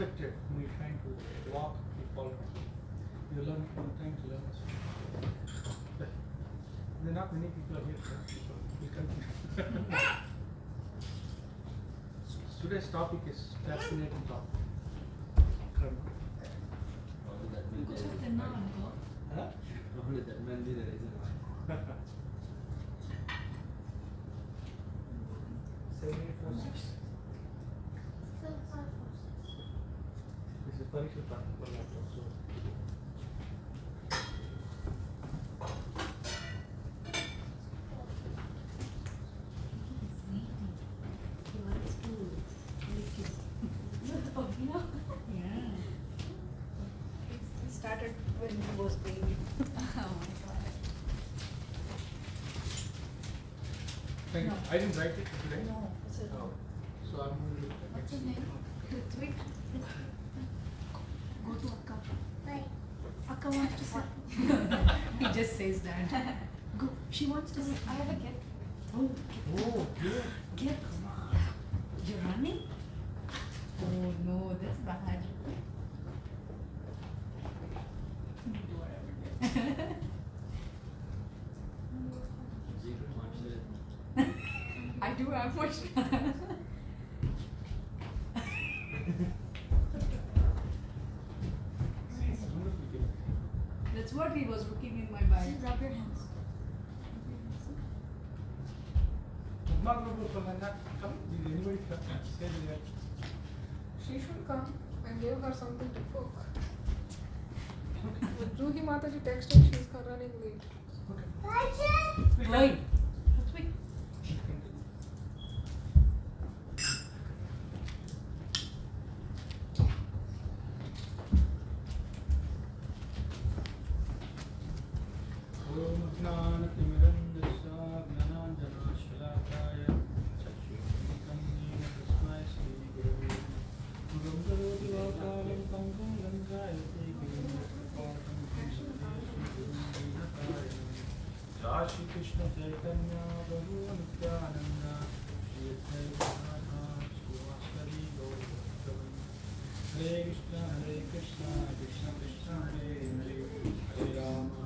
affected when you're trying to walk, you fall down. You learn, you're trying to learn. There are not many people are here, so we'll continue. Today's topic is fascinating topic. Karma. कुछ करना हमको Huh? Only that man did the reason why. 7846. This is Parikshit topic for laptop. So. Started when he was baby. Oh my god. Thank you. No. I didn't write it today. No, it's a Oh. So I'm going to What's your name? Ritwik. Go to Akka. Akka wants to sit. He just says that. Go. She wants to sit. I have a gift. Oh, Oh, good. gift. You're running? Oh no, that's bad. Zero marks it. I do have much. See, it's wonderful gift. That's what he was looking in my bag. Rub your hands. Not going to come. Did anybody say that? She should come and give her something to cook. Ruhi Mataji texted she's running late. Okay. Why? Ritwik. Om Gnanatimirandasya Gnananjanashkalakaya Chakshurikam Nena Tasmai Shri Gurave Gurum Karoti Vakalam Pankam Gangayate Girim Pakam Krishna Jai Shri Krishna Chaitanya Prabhu Nityananda Shri Advaita Gadadhara Srivasadi Gaurabhaktavan Hare Krishna Krishna Krishna Hare Hare Hare Rama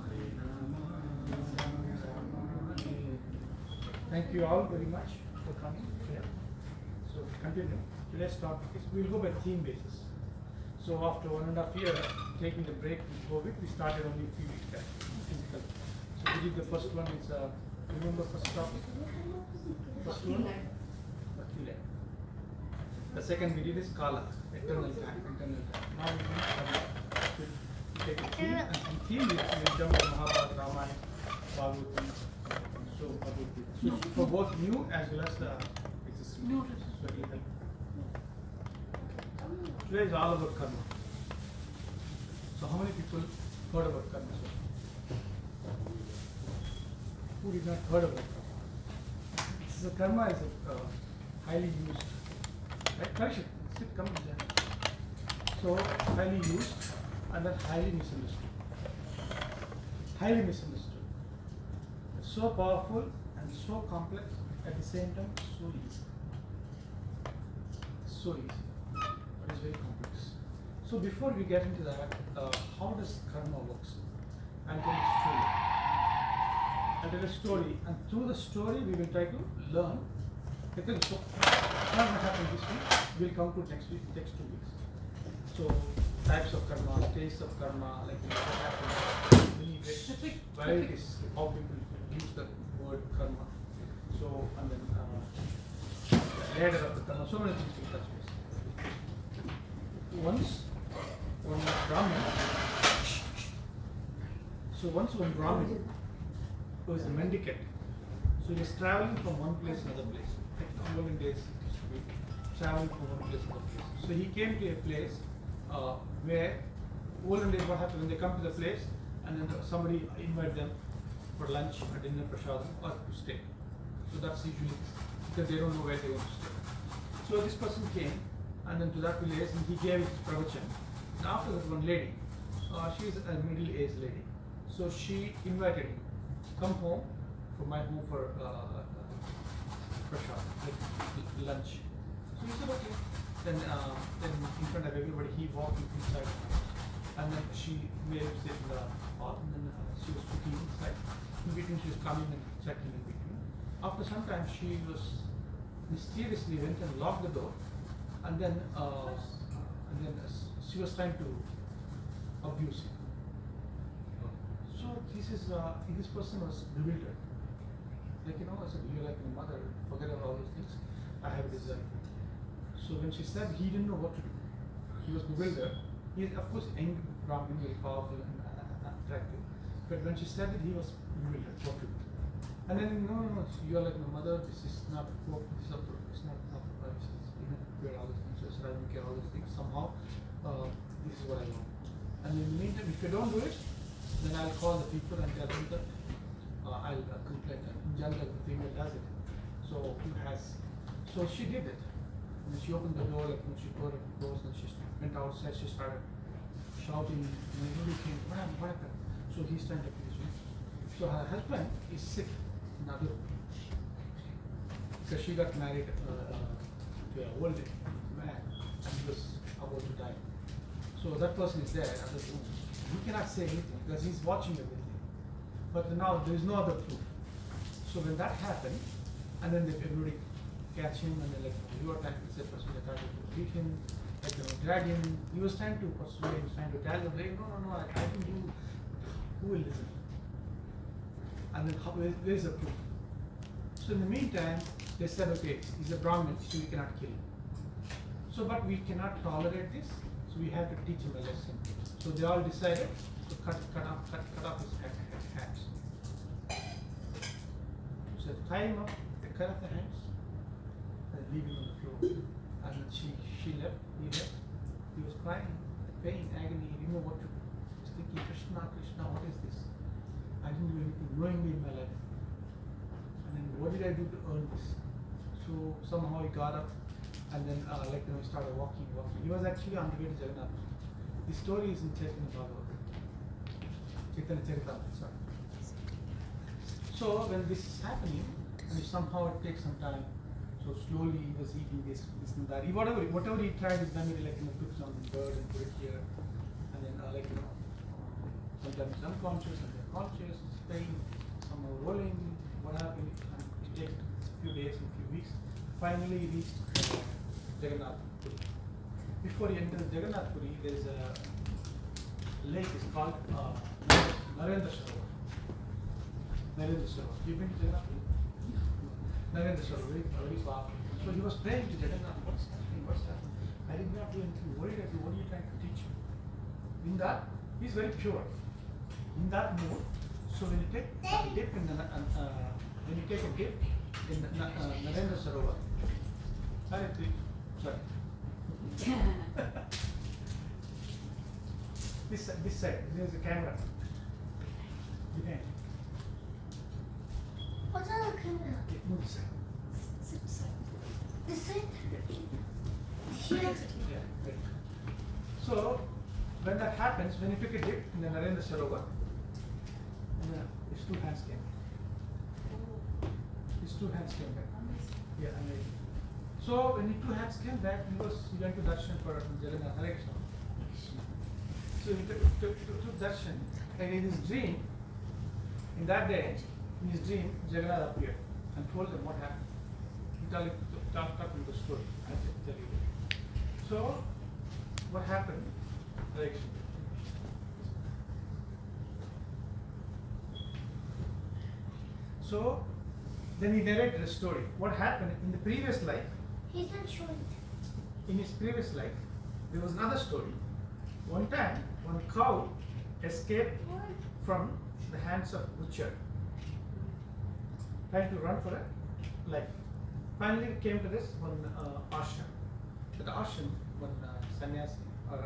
Thank you all very much for coming here. So continue. Today's topic is we'll go by theme basis. So after 1.5 years taking the break with COVID, we started only a few weeks back. Physical. So we did the first one is remember first topic? First one? Bhakti Land. The second we did is Kala, eternal time, eternal time. Now we do Karma. We take a theme and from theme we jump to Mahabharata, Ramayana, Bhagavatam, so Bhagavad Gita. So for both new as well as existing. No. So it will help. Today is all about karma. So how many people heard about karma? Who did not heard about karma? So karma is highly used. Right? Parikshit, sit, come and join. So highly used and then highly misunderstood. Highly misunderstood. It's so powerful and so complex at the same time so easy. So easy, but it's very complex. So before we get into that, how does karma works? I'll tell a story. I'll tell a story, and through the story we will try to learn. Because so not what happened this week. We'll come to next week, next 2 weeks. So types of karma, stages of karma, like what happens, many varieties, how people use the word karma. So and then ladder of the karma, so many things we touch base. Once one Brahmin, one Brahmin who is a mendicant, so he is traveling from one place to another place. Like in olden days, it used to be traveling from one place to another place. So he came to a place where olden days what happened when they come to the place and then somebody invite them for lunch or dinner, prasadam, or to stay. So that's usually because they don't know where they want to stay. So this person came and then to that village and he gave his pravachan. And after that one lady, she is a middle-aged lady. So she invited him, come home for my home for prasad, like lunch. So he said okay. then in front of everybody, he walked inside the house. And then she made him sit in the hall, and then she was cooking inside. In between, she was coming and checking in between. After some time, she was mysteriously went and locked the door, and then she was trying to abuse him. So this person was bewildered. Like, I said, you're like my mother, forget about all those things. I have a desire. So when she said, he didn't know what to do. He was bewildered. He is, of course, young, Brahmin, very powerful and attractive. But when she said it, he was bewildered. What to do? And then, no, you're like my mother. This is not what this is. It's not where all these things. So I don't care all these things. Somehow, this is what I want. And in the meantime, if you don't do it, then I'll call the people and tell them that I'll complain. In general, the female does it. So So she did it. And she opened the door, like when she got it closed, and she went outside. She started shouting, and everybody came. What happened? So he's trying to please me. So her husband is sick in other room. Because she got married to an old man, and he was about to die. So that person is there in the room. He cannot say anything because he's watching everything. But now there is no other proof. So when that happened, and then everybody catch him, and they're like, you are trying to say person, they're trying to beat him, drag him. He was trying to persuade, he was trying to tell them, no, I can do. Who will listen? And then where is the proof? So in the meantime, they said, okay, he's a Brahmin, so we cannot kill him. So, but we cannot tolerate this, so we have to teach him a lesson. So they all decided to cut off his hands. So tie him up, they cut off the hands, and leave him on the floor. And then she left, he left. He was crying, pain, agony, he didn't know what to do. He was thinking, Krishna, what is this? I didn't do anything knowingly in my life. And then what did I do to earn this? So somehow he got up, and then he started walking. He was actually on the way to Jagannath. The story is in Chaitanya Bhagavatam. Chaitanya Charitamrita, sorry. So when this is happening, and somehow it takes some time, so slowly he was eating this and that. Whatever he tried, he done it took some bird and put it here, and then sometimes he's unconscious and then conscious, it's pain, somehow rolling, what happened, and it takes a few days and a few weeks. Finally he reached Jagannath Puri. Before he enters Jagannath Puri, there is a lake, it's called Narendra Sarovar. Narendra Sarovar. You've been to Jagannath Puri? Narendra Sarovar, very powerful. So he was praying to Jagannath, what's happening? I did not do anything, what did I do? What are you trying to teach me? In that, he's very pure. In that mood, so when you take a dip in Narendra Sarovar, sorry. This side, there's a camera. Behind. What's on the camera? Move this side. This side? Yeah. Here. Yeah, right. So when that happens, when he took a dip in the Narendra Sarovar, his two hands came. Back. Yeah, amazing. So when his two hands came back, he went to darshan for Jagannath Hare Krishna. So he took darshan, and in his dream, in that day, in his dream, Jagannath appeared and told them what happened. He talked the story. I can tell you. So what happened? Hare Krishna. So then he narrated a story. What happened in the previous life? He's not showing it. In his previous life, there was another story. One time, one cow escaped from the hands of butcher, trying to run for a life. Finally, it came to this one ashram. At the ashram, one sannyasi or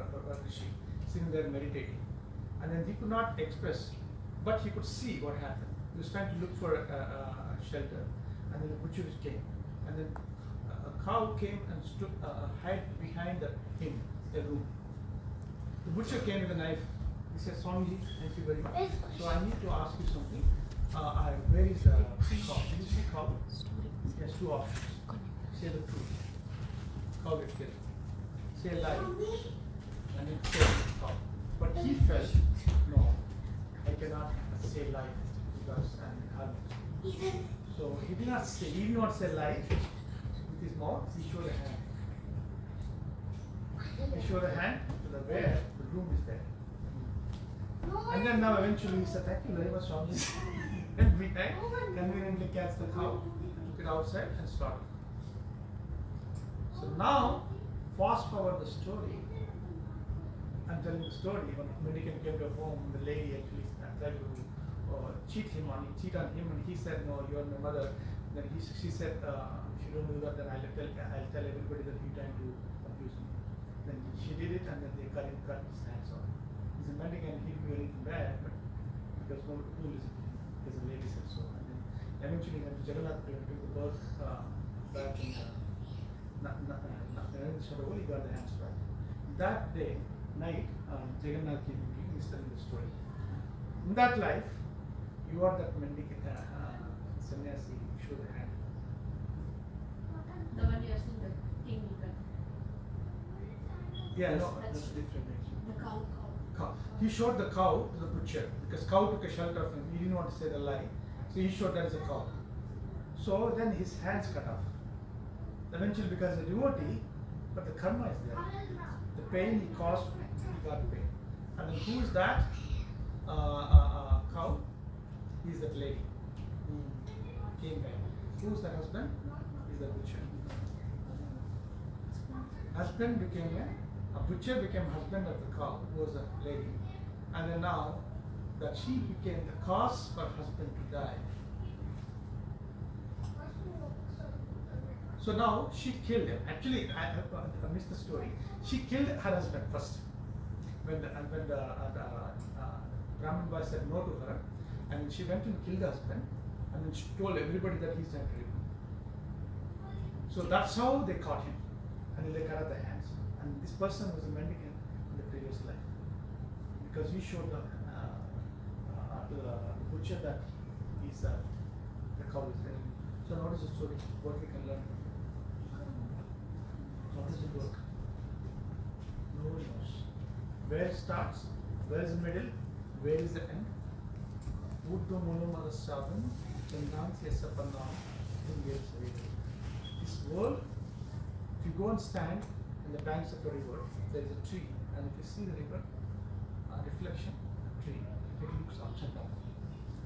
rishi sitting there meditating, and then he could not express, but he could see what happened. He was trying to look for a shelter, and then the butcher came, and then a cow came and stood hid behind the room. The butcher came with a knife. He said, Swamiji, thank you very much. So I need to ask you something. Where is the cow? Did you see cow? He has two options. Say the truth. Cow gets killed. say lie, and it says cow. But he felt, no, I cannot say lie because I'm in harmony. So he did not say lie with his mouth, he showed a hand. He showed a hand to the where the room is there. And then now eventually he said, thank you very much, Swami. And we conveniently catch the cow, took it outside and slaughtered. So now, fast forward the story. I'm telling the story. When mendicant came to home, the lady actually tried to cheat on him, and he said, no, you are my mother. Then she said, if you don't do that, then I'll tell everybody that you're trying to abuse me. Then she did it, and then they cut his hands off. He's a mendicant, he didn't do anything bad, but because no one listened to him, because the lady said so. And then eventually, when Jagannath took the birth back in Narendra, he got the hands back. That day, night, Jagannath came to me, he's telling the story. In that life, you are that mendicant sannyasi, show the hand. The one you are seeing, the king you got. Yeah, no, That's that's different. The cow. Cow. He showed the cow to the butcher because cow took a shelter of him. He didn't want to say the lie, so he showed that as a cow. So then his hands cut off. Eventually, because the devotee, but the karma is there. The pain he caused, he got pain. And then who is that cow? He is that lady who came back. Who is the husband? He is the butcher. Husband became a butcher became husband of the cow, who was a lady. And then now that she became the cause for husband to die. So now she killed him. Actually, I missed the story. She killed her husband first. When the Brahmin boy said no to her, and she went and killed the husband, and then she told everybody that he's trying to rape him. So that's how they caught him, and then they cut out the hands. And this person was a mendicant in the previous life, because he showed the butcher that he's the cow is there. So now what is the story? What we can learn from it? How does it work? Nobody knows. Where it starts, where is the middle, where is the end? This world, if you go and stand in the banks of a river, there is a tree, and if you see the river, reflection, tree, it looks up and down.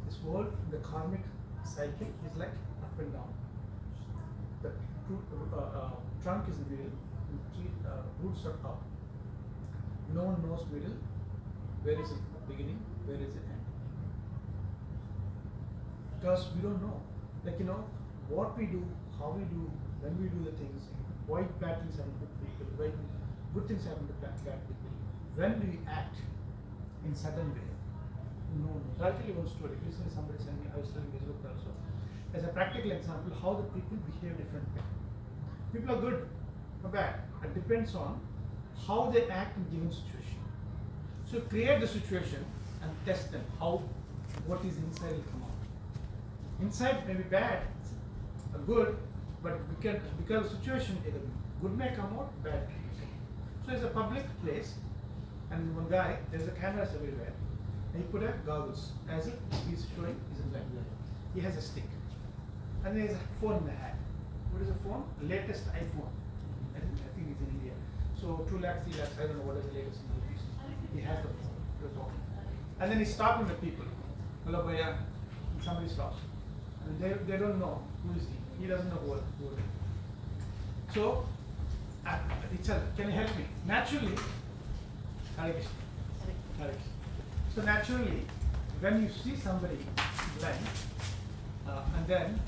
This world, the karmic cycle is like up and down. The trunk is the middle, and tree, roots are up. No one knows middle, where is it beginning, where is it end. Because we don't know. Like, what we do, how we do, when we do the things, why bad things happen to people, why good things happen to bad people. When do we act in certain way? No. So I'll tell you one story. Recently somebody sent me, I was telling Facebook also, as a practical example, how the people behave differently. People are good or bad. It depends on how they act in given situation. So create the situation and test them. What is inside will come out. Inside may be bad, or good, but because of the situation, either good may come out, bad may come out. So it's a public place, and one guy, there's a cameras everywhere, and he put a goggles as if he's showing his inside. He has a stick, and there is a phone in the hand. What is the phone? Latest iPhone. I think it's in India. So 2 lakhs, 3 lakhs, I don't know what is the latest in the piece. He has the phone. He was talking. And then he's stopping the people. Hello, bhaiya. And somebody stops. And they don't know who is he. He doesn't know who it is. So, can you help me? Naturally, Hare Krishna. Hare Krishna. So naturally, when you see somebody blind, and then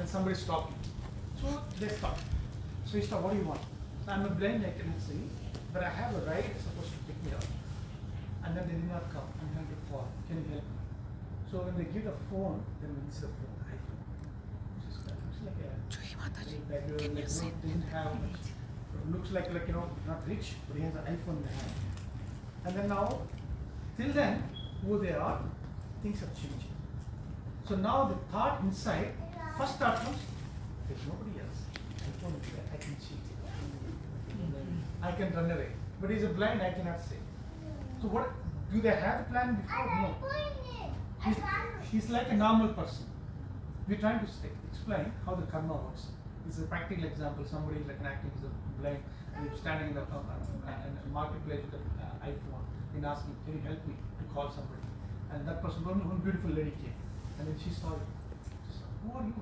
somebody stopping, so they stop. So you stop. What do you want? So I'm a blind, I cannot see, but I have a ride supposed to pick me up, and then they did not come. I'm going to fall. Can you help me? So when they give the phone, then it's a phone, iPhone. Looks like a didn't have much. Looks like not rich, but he has an iPhone in the hand. And then now, till then, who they are, things are changing. So now the thought inside, first thought comes, there's nobody else. iPhone is there, I can cheat. I can run away. But he's a blind, I cannot say. So what, do they have the plan before? No. He's like a normal person. We're trying to explain how the karma works. This is a practical example. Somebody like an acting is a blind and he's standing in the marketplace with an iPhone and asking, can you help me to call somebody? And that person, one beautiful lady came. And then she saw it. She said, who are you?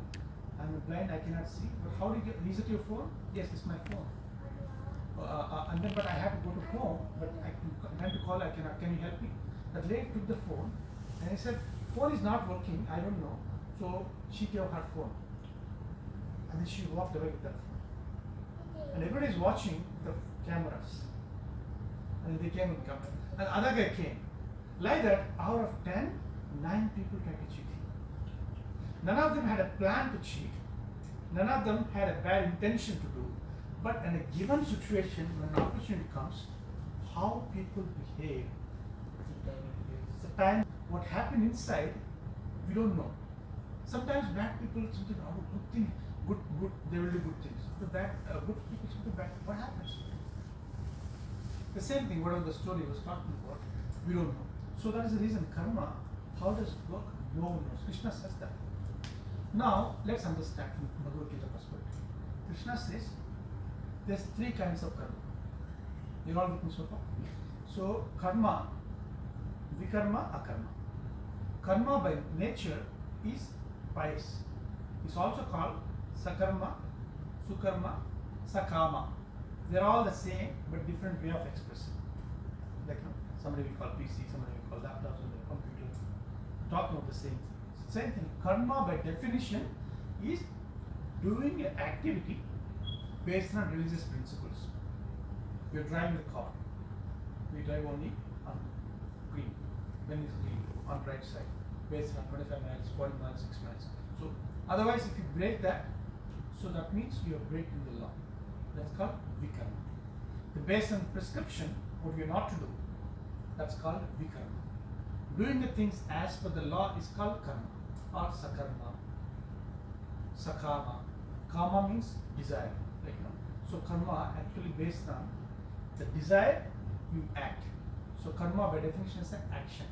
I'm blind, I cannot see. But how did you, is it your phone? Yes, it's my phone. And then, but I have to go to home, but I can to call, I cannot, can you help me? That lady took the phone and I said, phone is not working, I don't know. So she gave her phone. And then she walked away with that phone. And everybody is watching the cameras. And they came and come. And another guy came. Like that, out of 10, 9 people tried to cheat. None of them had a plan to cheat. None of them had a bad intention to do. But in a given situation, when an opportunity comes, how people behave. It's a time, what happened inside, we don't know. Sometimes bad people, something, good thing, good, they will do good things. The bad, good people, something bad, what happens? The same thing, whatever the story was talking about, we don't know. So that is the reason karma, how does it work? No one knows. Krishna says that. Now, let's understand from Bhagavad Gita perspective. Krishna says, there's 3 kinds of karma. You're all with me so far? So, karma, vikarma, akarma. Karma by nature is pious. It's also called sakarma, sukarma, sakama. They're all the same but different way of expressing. Like somebody will call PC, somebody will call laptop, somebody will computer. Talking about the same thing. Same thing. Karma by definition is doing an activity based on religious principles. We are driving the car. We drive only on green. When it's green, on right side. Based on 25 miles, 40 miles, 6 miles. So otherwise if you break that, so that means you are breaking the law. That's called vikarma. The based on prescription, what we are not to do, that's called vikarma. Doing the things as per the law is called karma or sakarma. Sakama. Kama means desire. Like, so karma actually based on the desire, you act. So karma by definition is an action.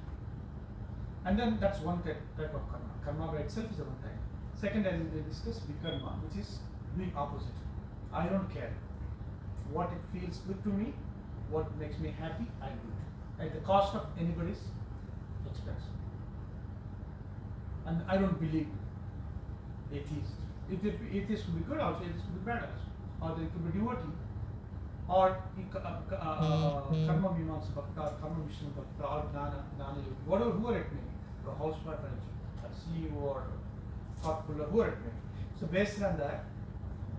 And then that's one type of karma. Karma by itself is a one type. Second, as we discussed, vikarma, which is doing opposite. I don't care. What it feels good to me, what makes me happy, I do it. At the cost of anybody's expense. And I don't believe atheist. Atheist could be good also, atheist could be bad also. Or they could be devotee. Or karma mimamsa bhakta, or karma vishnu bhakta, or gnana yogi. Whatever, whoever it may be. A housewife, a CEO, or popular, whoever it may be. So based on that,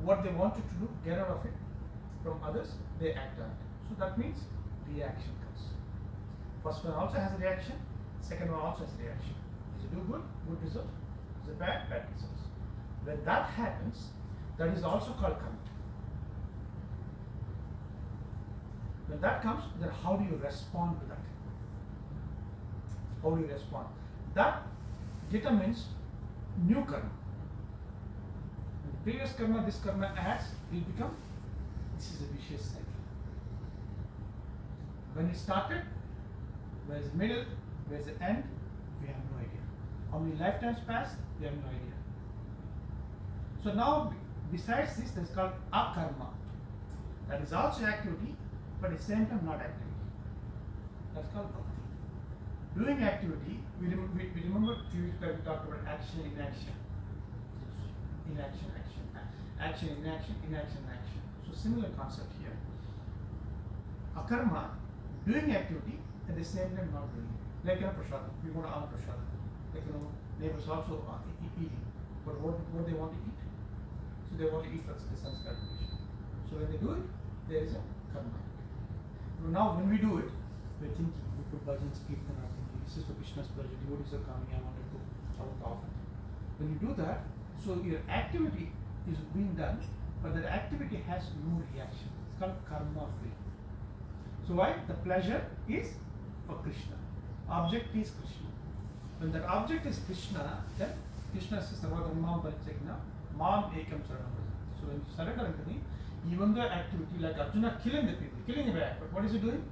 what they wanted to do, get out of it from others, they act on it. So that means reaction comes. First one also has a reaction, second one also has a reaction. If you do good, good result. If you bad, bad results. When that happens, that is also called karma. When that comes, then how do you respond to that? How do you respond? That determines new karma. The previous karma, this karma adds, will become, this is a vicious cycle. When it started, where is the middle, where is the end, we have no idea. How many lifetimes passed, we have no idea. So now, besides this, there is called akarma. That is also activity, but at the same time not activity. That's called bhakti. Doing activity, we remember a few weeks back we talked about action, inaction. Inaction, action. Action, inaction, inaction, action. So similar concept here. Akarma, doing activity, at the same time not doing it. Like prasada, we want to earn prasada. Like neighbors also eating. But what they want to eat? So they want to eat for the sense gratification. So when they do it, there is a karma. Now when we do it, we're thinking, we put bhajans, kirtan, are thinking, this is for Krishna's pleasure, devotees are coming, I want to go, I want to offer. When you do that, so your activity is being done, but that activity has no reaction. It's called karma free. So why? The pleasure is for Krishna. Object is Krishna. When that object is Krishna, then Krishna says, Mam ekam saranam. So when you surrender to me, Even the activity like Arjuna killing the people, killing the bad, but what is he doing?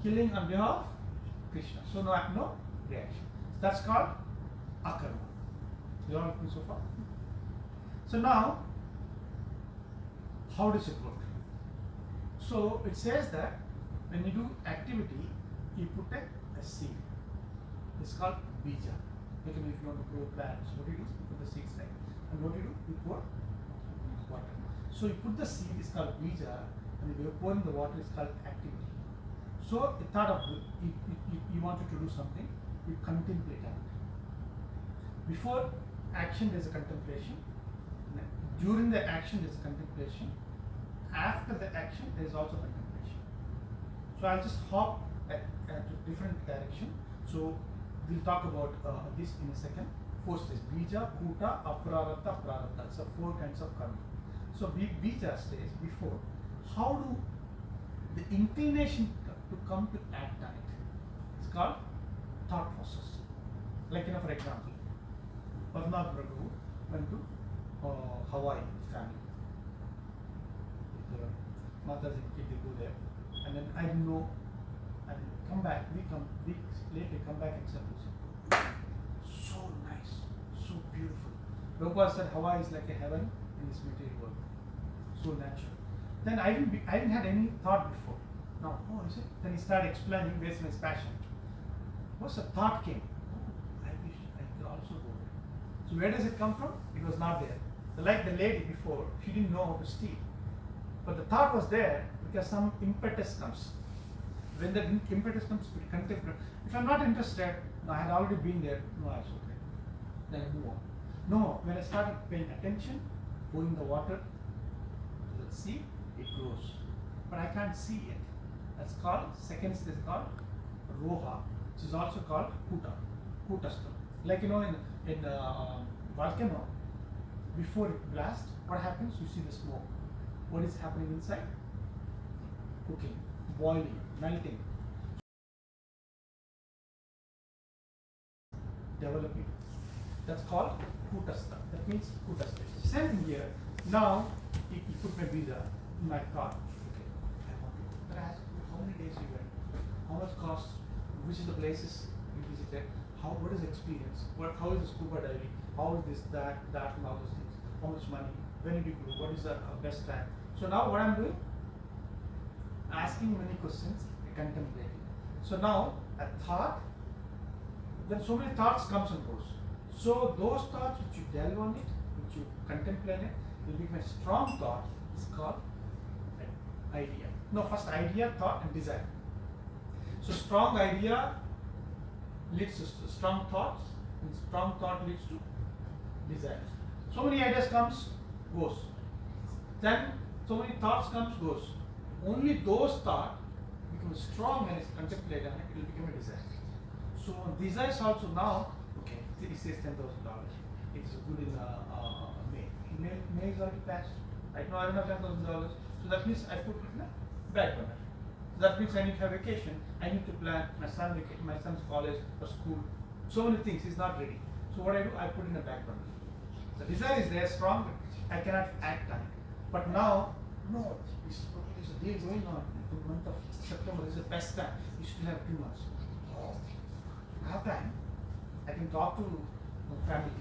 Killing on behalf of Krishna. So no reaction. That's called akarma. You all with me so far? So now, how does it work? So it says that when you do activity, you put a seed. It's called bija. Like if you want to grow plants, what do? You put the seeds there. And what do? You pour water. So you put the seed, it's called bija, and if you pour in the water, it's called activity. So the thought of you wanted to do something, you contemplate on it. Before action, there's a contemplation. During the action, there's a contemplation. After the action, there is also contemplation. So I'll just hop at a different direction. So we'll talk about this in a second. 4 stages: bija, kuta, aprarata, prarata. So 4 kinds of karma. So bija stage before. How do the inclination to come to act on it? It's called thought process. Like for example, Padma Prabhu went to Hawaii with family. With Mataji kid, they go there, and then I didn't know, and come back. Weeks later, come back and said, so nice, so beautiful. Prabhupada said Hawaii is like a heaven in this material world, so natural. Then I didn't have any thought before. Now, oh, is it? Then he started explaining based on his passion. What's the thought came? Oh, I wish I could also go there. So where does it come from? It was not there. So like the lady before, she didn't know how to steal. But the thought was there because some impetus comes. When the impetus comes, we contemplate. If I'm not interested, no, I had already been there, no, it's okay. Then I move on. No, when I started paying attention, pouring the water to the seed, it grows. But I can't see it. That's called, second stage is called roha, which is also called kuta, kutastha. Like in volcano, before it blasts, what happens? You see the smoke. What is happening inside? Cooking, boiling, melting, developing. That's called kutastha. That means kutastha. Same thing here. Now, he put my visa in my car. Okay, I want to. But I asked, how many days you went? How much cost? Which are the places you visited? What is the experience? How is the scuba diving? How is this, that, and all those things? How much money? When did you go? What is the best time? So now what I'm doing? Asking many questions, contemplating. So now a thought, then so many thoughts comes and goes. So those thoughts which you delve on it, which you contemplate it, will become a strong thought. It's called an idea. No, first idea, thought, and desire. So strong idea leads to strong thoughts, and strong thought leads to desire. So many ideas comes, goes. Then so many thoughts comes, goes. Only those thoughts become strong and it's contemplated, and it will become a desire. So desires also now, okay, it says $10,000. It's good in May. May is already passed. Right now I don't have $10,000. So that means I put it in a back burner. So that means I need to have vacation. I need to plan my son's college or school. So many things. He's not ready. So what I do, I put in a back burner. The desire is there, strong, but I cannot act on it. But now, no, there's a deal going on. In the month of September is the best time. You still have 2 months. Oh, I have time. I can talk to my family.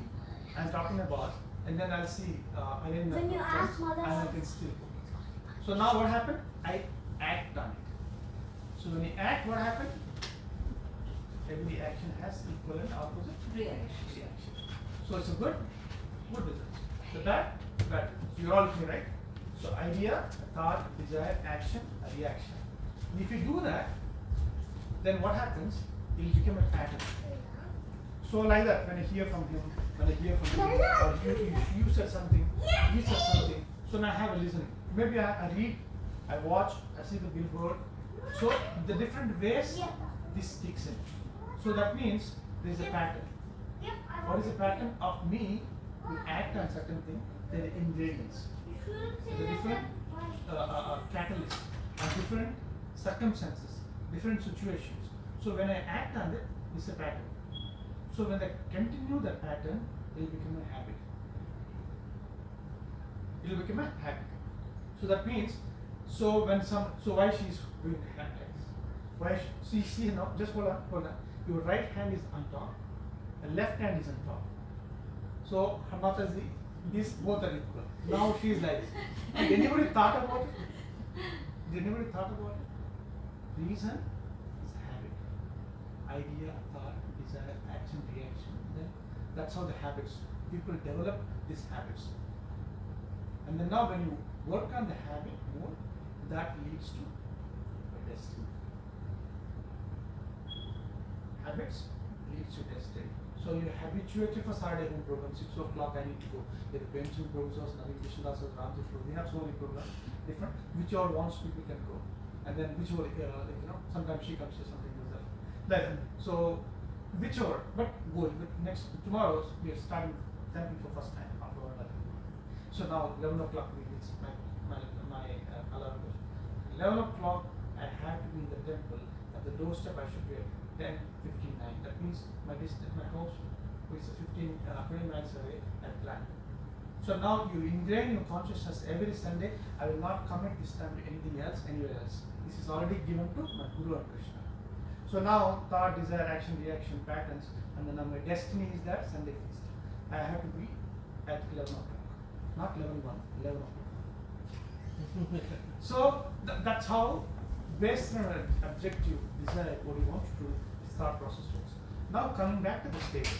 I'm talking to my boss, and then I'll see. When you ask mother, and I can still go. So now what happened? I act on it. So when you act, what happened? Every action has equal and opposite reaction. So it's a good result. The bad. So you're all okay, right? So idea, thought, desire, action, a reaction. And if you do that, then what happens? It will become a pattern. So like that, when I hear from him, or you said something, he said something, so now I have a listening. Maybe I read, I watch, I see the billboard. So the different ways this kicks in. So that means there is a pattern. What is the pattern of me to act on certain thing? There are ingredients. The different catalysts and different circumstances, different situations. So when I act on it, it's a pattern. So when I continue the pattern, it will become a habit. It will become a habit. So that means, so why she's doing hand legs? Why see now? Just hold on. Your right hand is on top, and left hand is on top. So her Mataji, these both are equal. Now she is like this. Did anybody thought about it? Did anybody thought about it? Reason is habit. Idea, thought, desire, action, reaction. Then that's how the habits, people develop these habits. And then now when you work on the habit more, that leads to a destiny. Habits leads to destiny. So you habituated for Saturday home program, 6 o'clock I need to go. There are pension programs, Naveen Krishnadas, Ramji program. We have so many programs, different, whichever ones people can go. And then whichever, sometimes she comes to something like that. So whichever, but going. But next, tomorrow we are starting camping for first time after 1 hour. So now 11 o'clock we reach my alarm goes. 11 o'clock I have to be in the temple. At the doorstep I should be at 10:59. That means my house is 20 miles away at plan. So now you ingrain your consciousness every Sunday. I will not commit this time to anything else, anywhere else. This is already given to my Guru and Krishna. So now thought, desire, action, reaction, patterns, and then my destiny is that Sunday feast. I have to be at 11 o'clock, not 11:01, 11 o'clock. So that's how, based on an objective desire, what you want to do, this thought process works. Now coming back to the states.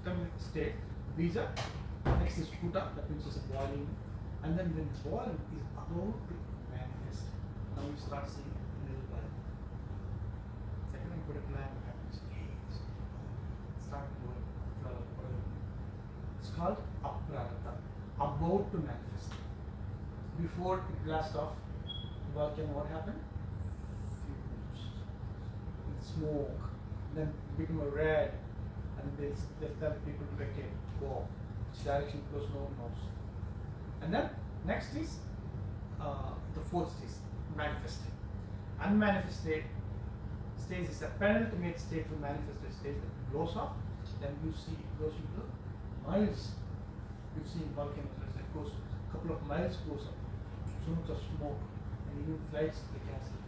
Coming to the state, Bija, next is Kuta, that means it's a boiling, and then when boiling is about to manifest. Now you start seeing a little bit. Second, you put a plan, what happens? Start going, flower, whatever. It's called aprarata, about to manifest. Before it blasts off, the volcano, what happened? Fumes, with smoke, then become a red, and they'll tell people to vacate, go off. Which direction it goes, no one knows. And then next is the fourth stage, manifesting. Unmanifest stage is a penultimate state for manifested state that blows off. Then you see it goes into miles. You've seen volcanoes, it goes a couple of miles, goes up. So much of smoke, and even flights they cancel.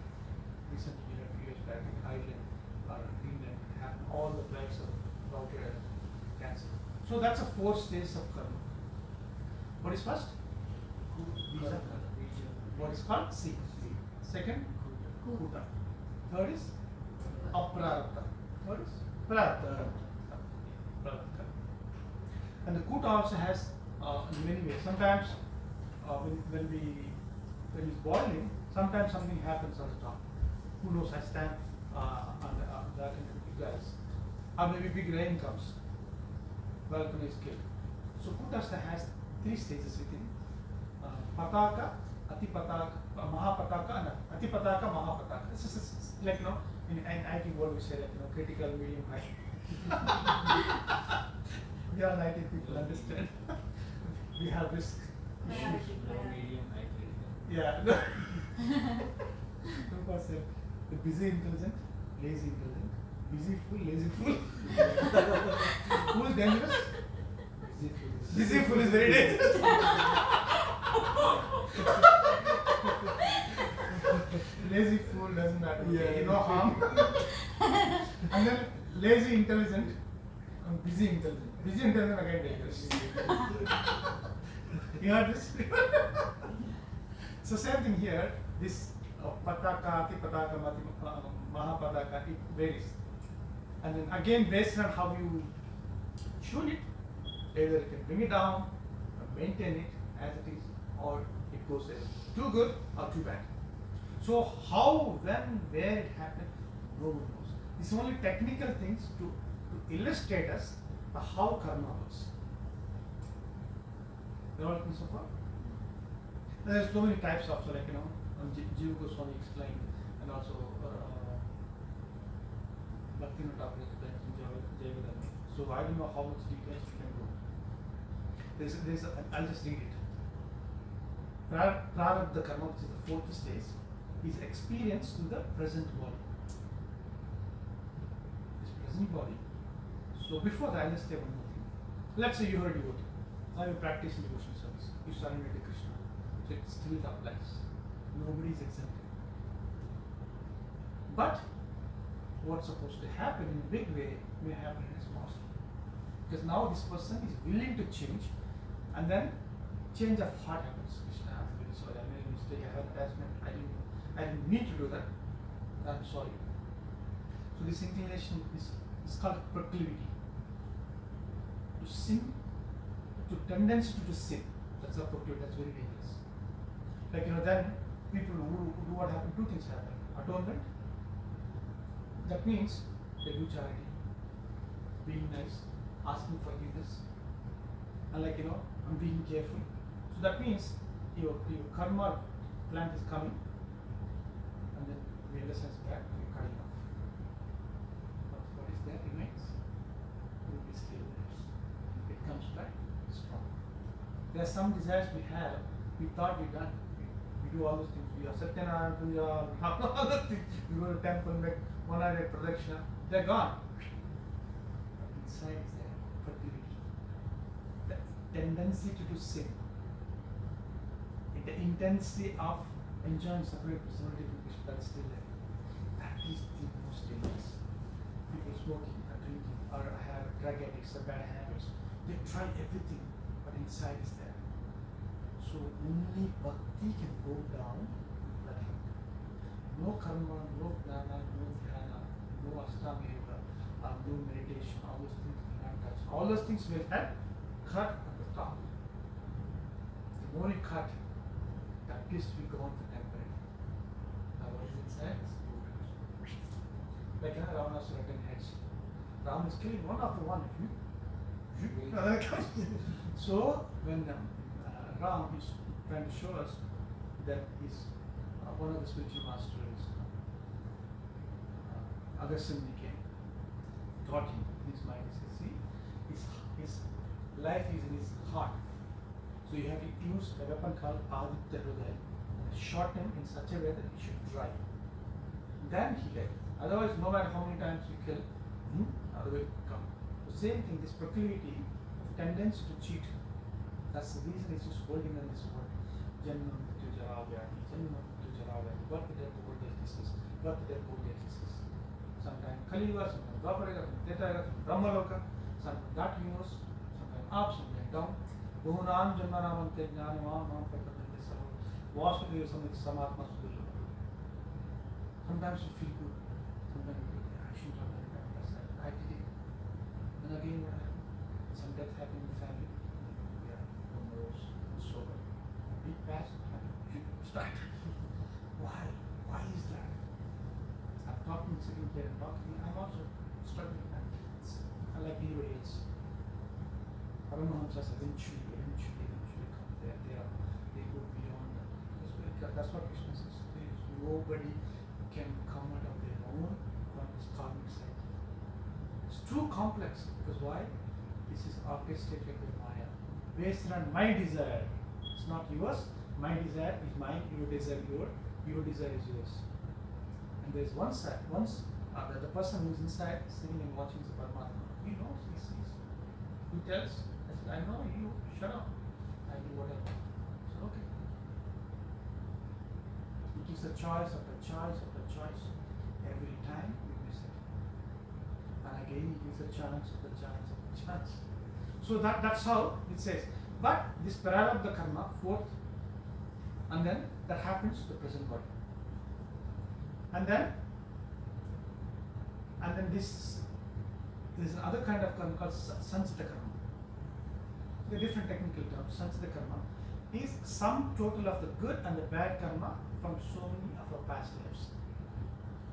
Recently, a few years back in Ireland or Greenland, it happened. All the flights are routed and cancelled. So that's a 4 stages of karma. What is first? Bija. What is called? Seed. Second? Kuta. Third is? Aprarata. Third is? Prarabdha. And the Kuta also has in many ways. Sometimes when it's boiling, sometimes something happens on the top. Who knows? I stand on that in the glass. Or maybe big rain comes. Volcano is killed. So Kutastha has 3 stages within. Pataka, Atipataka, Mahapataka, and Atipataka, Mahapataka. This is like, in IT world we say like, critical, medium, high. We are IT people, understand. We have risk. Medium, high, critical. Yeah. The busy intelligent, lazy intelligent, busy fool, lazy fool. Who is dangerous? Busy fool is very dangerous. Lazy fool doesn't matter. Yeah. No harm. And then lazy intelligent and busy intelligent. Busy intelligent again dangerous. You heard this? So same thing here. This Pataka, Atipataka, Mahapataka, it varies. And then again, based on how you tune it, either you can bring it down, or maintain it as it is, or it goes either too good or too bad. So how, when, where it happened, no one knows. These are only technical things to illustrate us how karma works. You know what so far? There are so many types of, so like, Jiva Goswami explained, and also Bhaktivinoda Thakur explained in Jaivedanta. So I don't know how much details you can go. I'll just read it. Prarabdha karma, which is the 4th stage, is experienced in the present body. This present body. So before that, I'll just say one more thing. Let's say you heard devotee. Now you practice in devotional service. You surrender to Krishna. So it still applies. Nobody is exempted. But what's supposed to happen in a big way may happen in a small scale. Because now this person is willing to change, and then change of heart happens. Krishna, I'm very sorry, I made a mistake, I have attachment, I didn't need to do that. I'm sorry. So this inclination is called proclivity. To sin, to tendency to sin. That's a proclivity, that's very dangerous. Like then people who do what happen, two things happen. Atonement, that means they do charity, being nice, asking forgiveness, and I'm being careful. So that means your karma plant is coming, and then the other sense back, you're cutting off. But what is there remains. It is still there. It comes back strong. There are some desires we have, we thought we done. We do all those things. We are Satyanarayana Puja, all those things. We go to temple, make 100 pradakshina, they're gone. But inside is there proclivity. The tendency to do sin. The intensity of enjoying separate personality from Krishna, that is still there. That is the most dangerous. People smoking or drinking or have drug addicts or bad habits. They try everything, but inside is there. So only bhakti can go down that level. No karma, no jnana, no dhyana, no ashtanga yoga, no meditation, all those things will not touch. All those things will help cut at the top. The more you cut, that gives we go on for temporary. Now what is inside is good. Like Ravanasura 10 heads. Ram is killing one after one. So when Ram is trying to show us that is one of the spiritual masters, Agassim came, taught him in his mind. He says, see, his life is in his heart. So you have to use a weapon called Aditya Hridaya and shot him in such a way that he should dry. Then he left. Otherwise, no matter how many times you kill, other will come. The same thing, this proclivity of tendency to cheat. That's the reason it's just holding on this word. Janma Mrityu Jara Vyadi, Janma Mrityu Jara Vyadi, birth, death, old age, disease, birth, death, old age, disease. Sometimes Kali Yuga, sometimes Dwapara Yuga, sometimes Treta Yuga, sometimes Brahma Loka, sometimes that universe, sometimes up, sometimes down. Bhuvanam Janmanamante Jnanamam Mam Prakatante Sarva Vasudeva Samit Samatma Sudhila. Sometimes you feel good, sometimes you feel I shouldn't have done that, I did it. And again what happened? Some death happened in the family. We are morose and sober. Big past happened. You start. Why? Why is that? I'm talking, sitting here and talking, I'm also struggling. I'm like anybody else. Paramahamsas eventually come there. They go beyond that. That's what Krishna says. Nobody can come out of their own from this karmic cycle. It's too complex because why? This is orchestrated by Maya, based on my desire. It's not yours. My desire is mine. Your desire yours. Your desire is yours. And there is one side. The person who is inside, sitting and watching the Paramatma, he knows. He sees. He tells. I know you, shut up. I do whatever. So, okay. It is a choice after choice after choice. Every time we miss it. And again it is a chance after chance after chance. So that's how it says. But this parallel karma, fourth, and then that happens to the present body. And then this is another kind of karma called sanchita karma. The different technical terms, sanchita karma, is sum total of the good and the bad karma from so many of our past lives.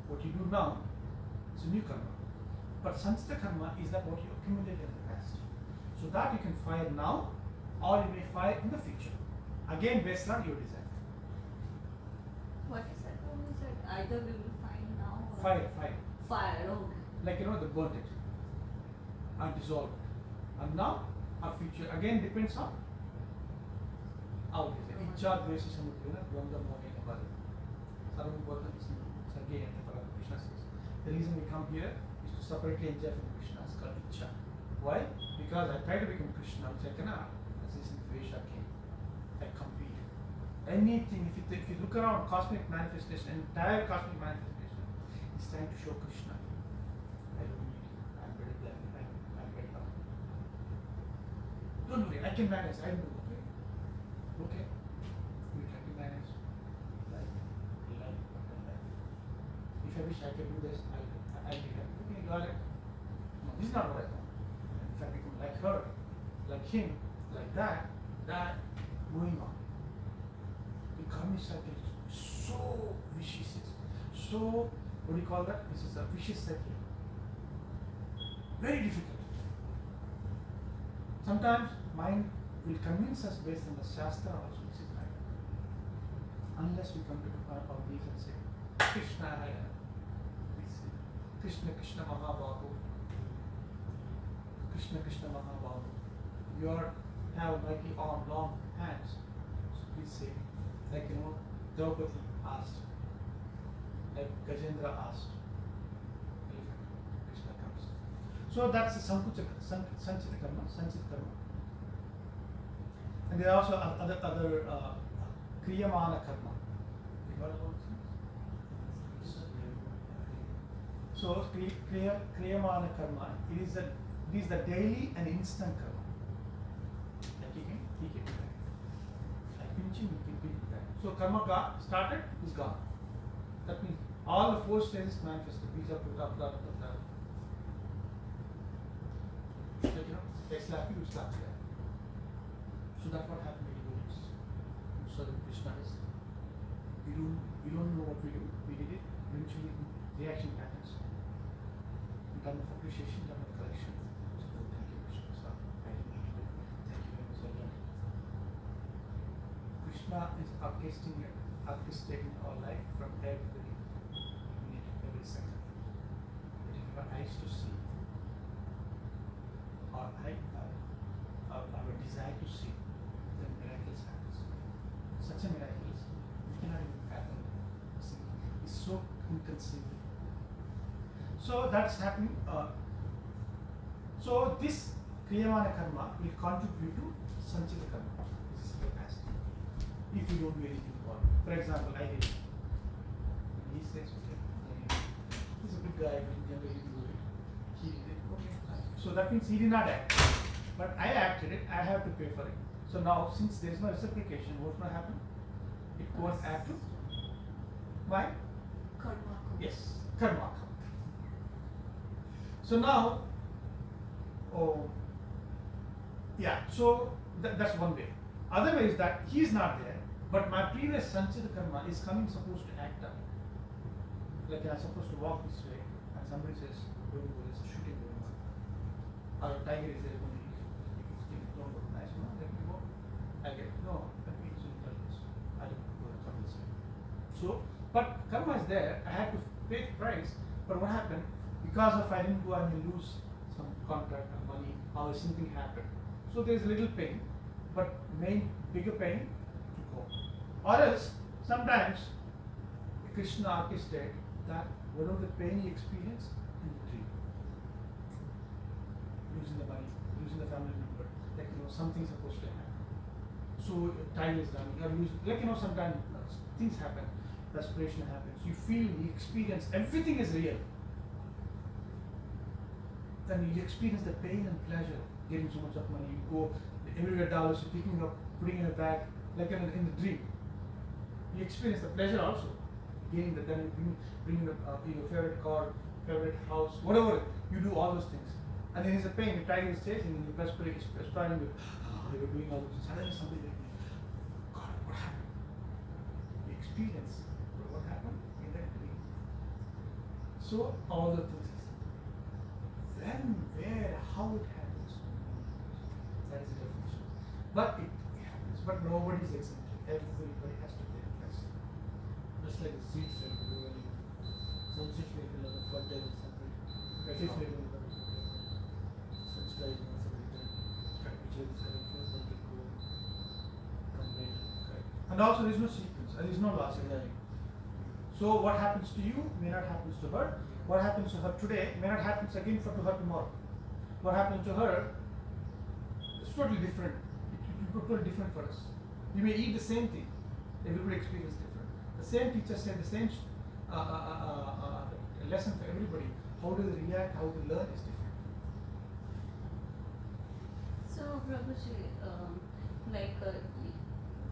What you do now is a new karma. But sanchita karma is that what you accumulated in the past. So that you can fire now or you may fire in the future. Again based on your desire. What is that one? Is that either we will find now or Fire. Fire, okay. Like they burnt it and dissolved it. And now our future again depends on our desire. Icha dvesa samudrena dvanda mohena bhava. Sarvam bhava sarge and Krishna says. The reason we come here is to separately enjoy from Krishna. It's called icha. Why? Because I try to become Krishna, which I cannot. As is in Dvesha came. I compete. Anything, if you look around cosmic manifestation, entire cosmic manifestation, it's trying to show Krishna. I don't need you. I'm better than I'm better. Don't worry, I can manage. I will do okay. Okay. We try to manage life. If I wish I could do this, I'll be happy. Okay, got it. No, this is not what I want. If I become like her, like him, like that, going on. The karmic cycle is so vicious. So, what do you call that? This is a vicious cycle. Very difficult. Sometimes mind will convince us based on the Shastra also, which is right. Unless we come to our knees and say, Krishna Raya. Krishna Krishna Mahabhavu. Krishna Krishna Mahabhavu. You have mighty arm, long hands. So please say, like Draupadi asked, like Gajendra asked. Krishna comes. So that's the Sanchita karma. And there are also other Kriyamana karma. You heard about this? So Kriyamana karma, it is the daily and instant karma. Like he can do that. Like pinching, he can do that. So karma started, is gone. That means all the 4 stages manifested. Bija, Putta, Prarabdha, Prarabdha. Like they slap you slap there. So that's what happened when you do. So Krishna is, we don't know what we do. We did it. Eventually, reaction happens. In terms of appreciation, in terms of correction. So thank you, Krishna. So I didn't need to do it. Thank you very much. I learned. Krishna is orchestrating our life from every minute, every second. But if our eyes to see, our desire to see, then miracles happens. Such a miracles we cannot even fathom. It's so inconceivable. So that's happening. So this Kriyamana karma will contribute to Sanchita karma. This is the capacity. If you don't do anything about it. For example, I did. He says, okay, he's a big guy, but generally do it. He did it. Okay. So that means he did not act. But I acted it, I have to pay for it. So now, since there is no reciprocation, what's going to happen? It won't add to. Why? Karma. Yes, karma. So now, so that's one way. Other way is that he is not there, but my previous Sanchita karma is coming supposed to act up. Like I'm supposed to walk this way, and somebody says, don't go, there's a shooting going on. Or a tiger is there, don't go, nice, no, let me go. I get, no, let me tell this. I don't go, come this way. So, but karma is there, I had to pay the price, but what happened? Because if I didn't go, I may lose some contract or money, or something happened. So there's a little pain, but bigger pain to go. Or else, sometimes Krishna orchestrated that whatever the pain he experienced in the dream, losing the money, losing the family member, like something's supposed to happen. So time is done, you are losing, like sometimes things happen, respiration happens, you feel, you experience, everything is real. Then you experience the pain and pleasure, getting so much of money, you go everywhere dollars, you're picking up, putting in a bag, like in the dream. You experience the pleasure also, getting the then bringing the your favorite car, favorite house, whatever, you do all those things. And then there's a pain, the tiger is chasing, and you're perspiring, you're doing all those things. Suddenly something like, God, what happened? You experience what happened in that dream. So all the things. When, where, how it happens, that is the definition. But it happens, but nobody is exempted. Everybody has to pay a price. Just like the seeds that we do earlier. Some seeds may be another fertile something. Seeds may be another such like which is first one will go combine. And also there is no sequence, there is no loss in learning. So what happens to you may not happen to her. What happens to her today may not happen again to her tomorrow. What happens to her is totally different. It's totally different for us. You may eat the same thing, Everybody experiences different. The same teacher said the same lesson for everybody. How do they react? How they learn is different. So, Prabhuji, like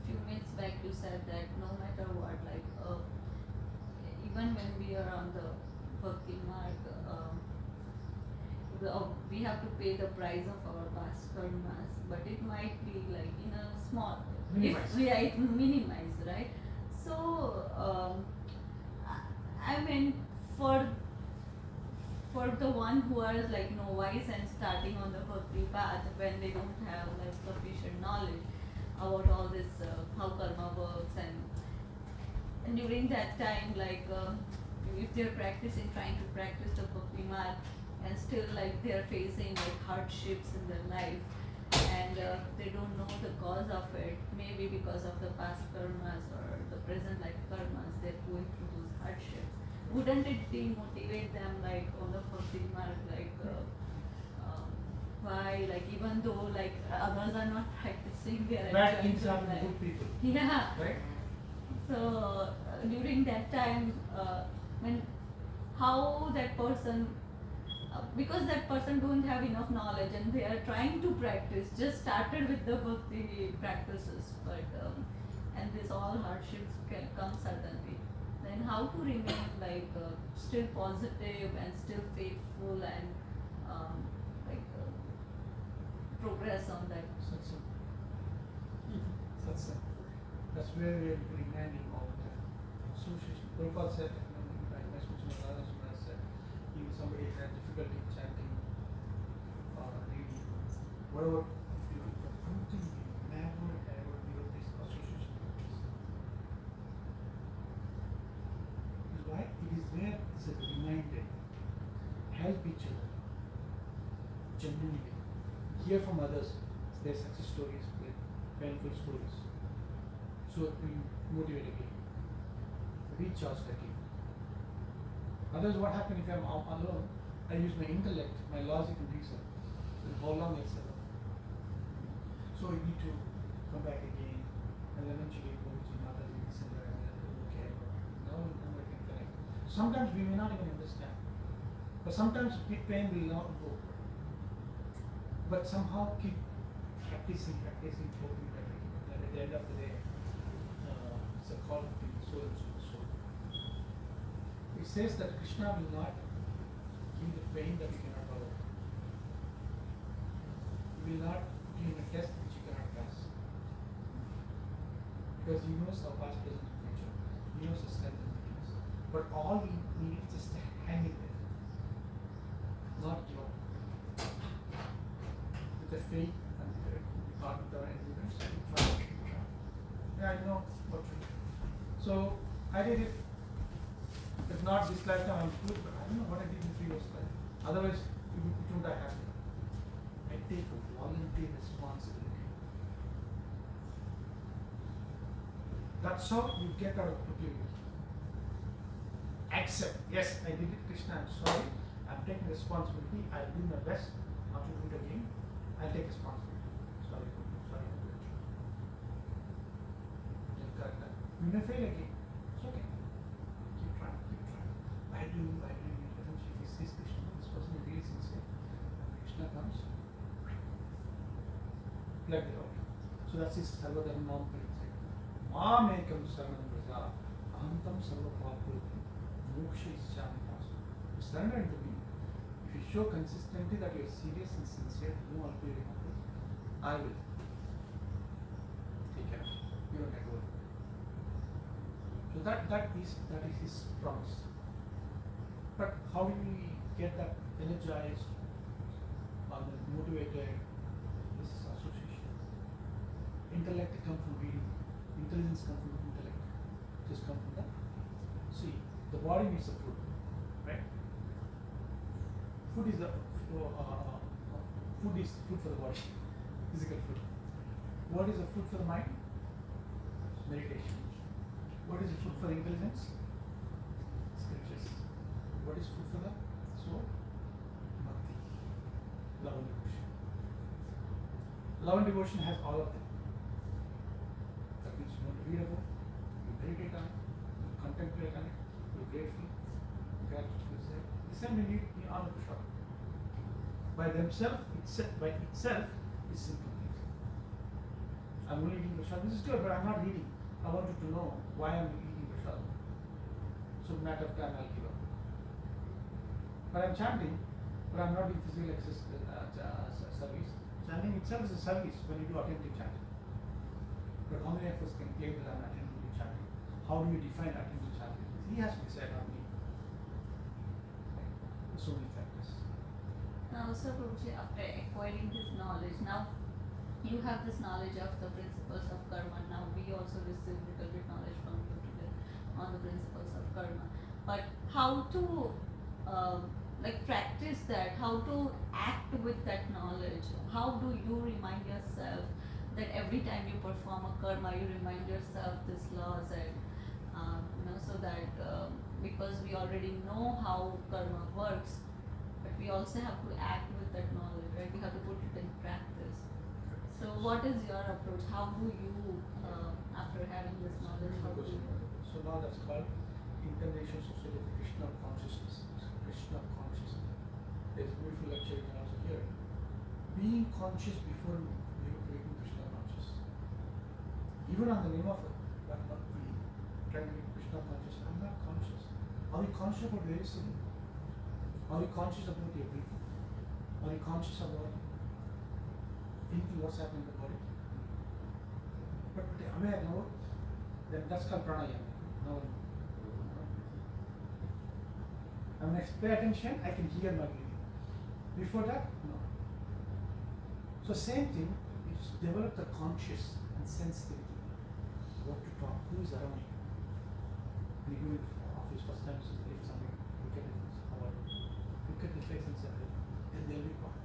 few minutes back you said that no matter what, like even when we are on the Bhakti Marg, we have to pay the price of our past karmas, but it might be like in a small, Minimized. it minimized, right? So, I mean, for the one who are like novice and starting on the bhakti path, when they don't have like sufficient knowledge about all this how karma works, and during that time, like if they're practicing, trying to practice the bhakti marg, and still like they're facing like hardships in their life, and they don't know the cause of it, maybe because of the past karmas or the present life karmas, they're going through those hardships. Wouldn't it demotivate them like on the bhakti marg, like why, like even though like others are not practicing, they are Bad enjoying things their happen to life. good people. Yeah. Right? So during that time, when how that person, because that person don't have enough knowledge and they are trying to practice, just started with the bhakti practices, but and this all hardships can come suddenly. Then how to remain like still positive and still faithful and like progress on that. Satsang. Satsang. That's where we are reminding all the time. Association. Prabhupada said, I mentioned to Radha Sundar said, if somebody had difficulty chanting or reading, whatever, but one thing we never ever give up is association. Is why it is there as a reminder. Help each other. Genuinely. Hear from others their success stories, their painful stories. So we motivate again. Recharge again. Otherwise, what happens if I'm alone? I use my intellect, my logic and reason. Then how long I'll settle? So we need to come back again and eventually go to another center and then okay, now I can connect. Sometimes we may not even understand. But sometimes pain will not go. But somehow keep practicing, hoping that at the end of the day, it's a call to the soul to the soul. It says that Krishna will not give the pain that you cannot follow. He will not give you a test which you cannot pass. Because he knows our past, present, and future. He knows the strength and weakness. But all we need is just to hang in there. Not give up. With the faith and the heart of our endurance, try. Yeah, I know what to do. So I did it. If not this lifetime, I'm good, but I don't know what I did in the previous life. Otherwise, it wouldn't have happened. I take a volunteer responsibility. That's how you get out of proclivity. Accept. Yes, I did it, Krishna. I'm sorry. I'm taking responsibility. I'll do my best not to do it again. I'll take responsibility. Sorry. You may fail again. It's okay. Keep trying. I do. Eventually, if he sees Krishna, this person is really sincere. And Krishna comes, plug it out. So that's his Sarvadharmam Parityag. Mam ekam saranam vraja, ahantam sarvapapurti, moksha ischami pasu. You surrender into me. If you show consistently that you are serious and sincere, no ulterior motive, I will take care of you. You don't have to worry. So that is his promise. But how do we get that energized or motivated? This is association. Intellect comes from reading. Intelligence comes from intellect. Just come from that. See, the body needs a food, right? Food is food for the body, physical food. What is the food for the mind? Meditation. What is the food for the intelligence? Scriptures. What is food for the soul? Bhakti. Love and devotion. Love and devotion has all of them. That means you want to read about, meditate on it, you contemplate on it, you're grateful, gratitude is there. The same you need the honor Prasad. By itself is simple things. I'm only eating Prasad. This is good, but I'm not eating. I want you to know why I'm eating Prasad. So matter of time I'll give up. But I'm chanting, but I'm not doing physical service. Chanting itself is a service when you do attentive chanting. But how many of us can claim that I'm attentively chanting? How do you define attentive chanting? He has to decide, not me. There's so many factors. And also, Prabhuji, after acquiring this knowledge, now you have this knowledge of the principles of karma. Now we also receive little bit knowledge from you today on the principles of karma. But how to practice that? How to act with that knowledge? How do you remind yourself that every time you perform a karma, you remind yourself these laws and so that because we already know how karma works, but we also have to act with that knowledge, right? We have to put it in practice. So what is your approach? How do you, after having this knowledge, how do you? So now that's called International Society of Krishna Consciousness. Krishna Consciousness. There's a beautiful lecture you can also hear. Being conscious before making Krishna conscious. Even on the name of it, but not being. Trying to make Krishna conscious. I'm not conscious. Are you conscious about very simple? Are you conscious about your breathing? Are you conscious about anything what's happening in the body? But aware now, then that's called pranayama. No. I mean, I pay attention, I can hear my breathing. Before that, no. So same thing, you just develop the conscious and sensitivity. What to talk, who is around you. When you go into office first time, if somebody look at it, how are you? Look at the face and say, then they'll be quiet.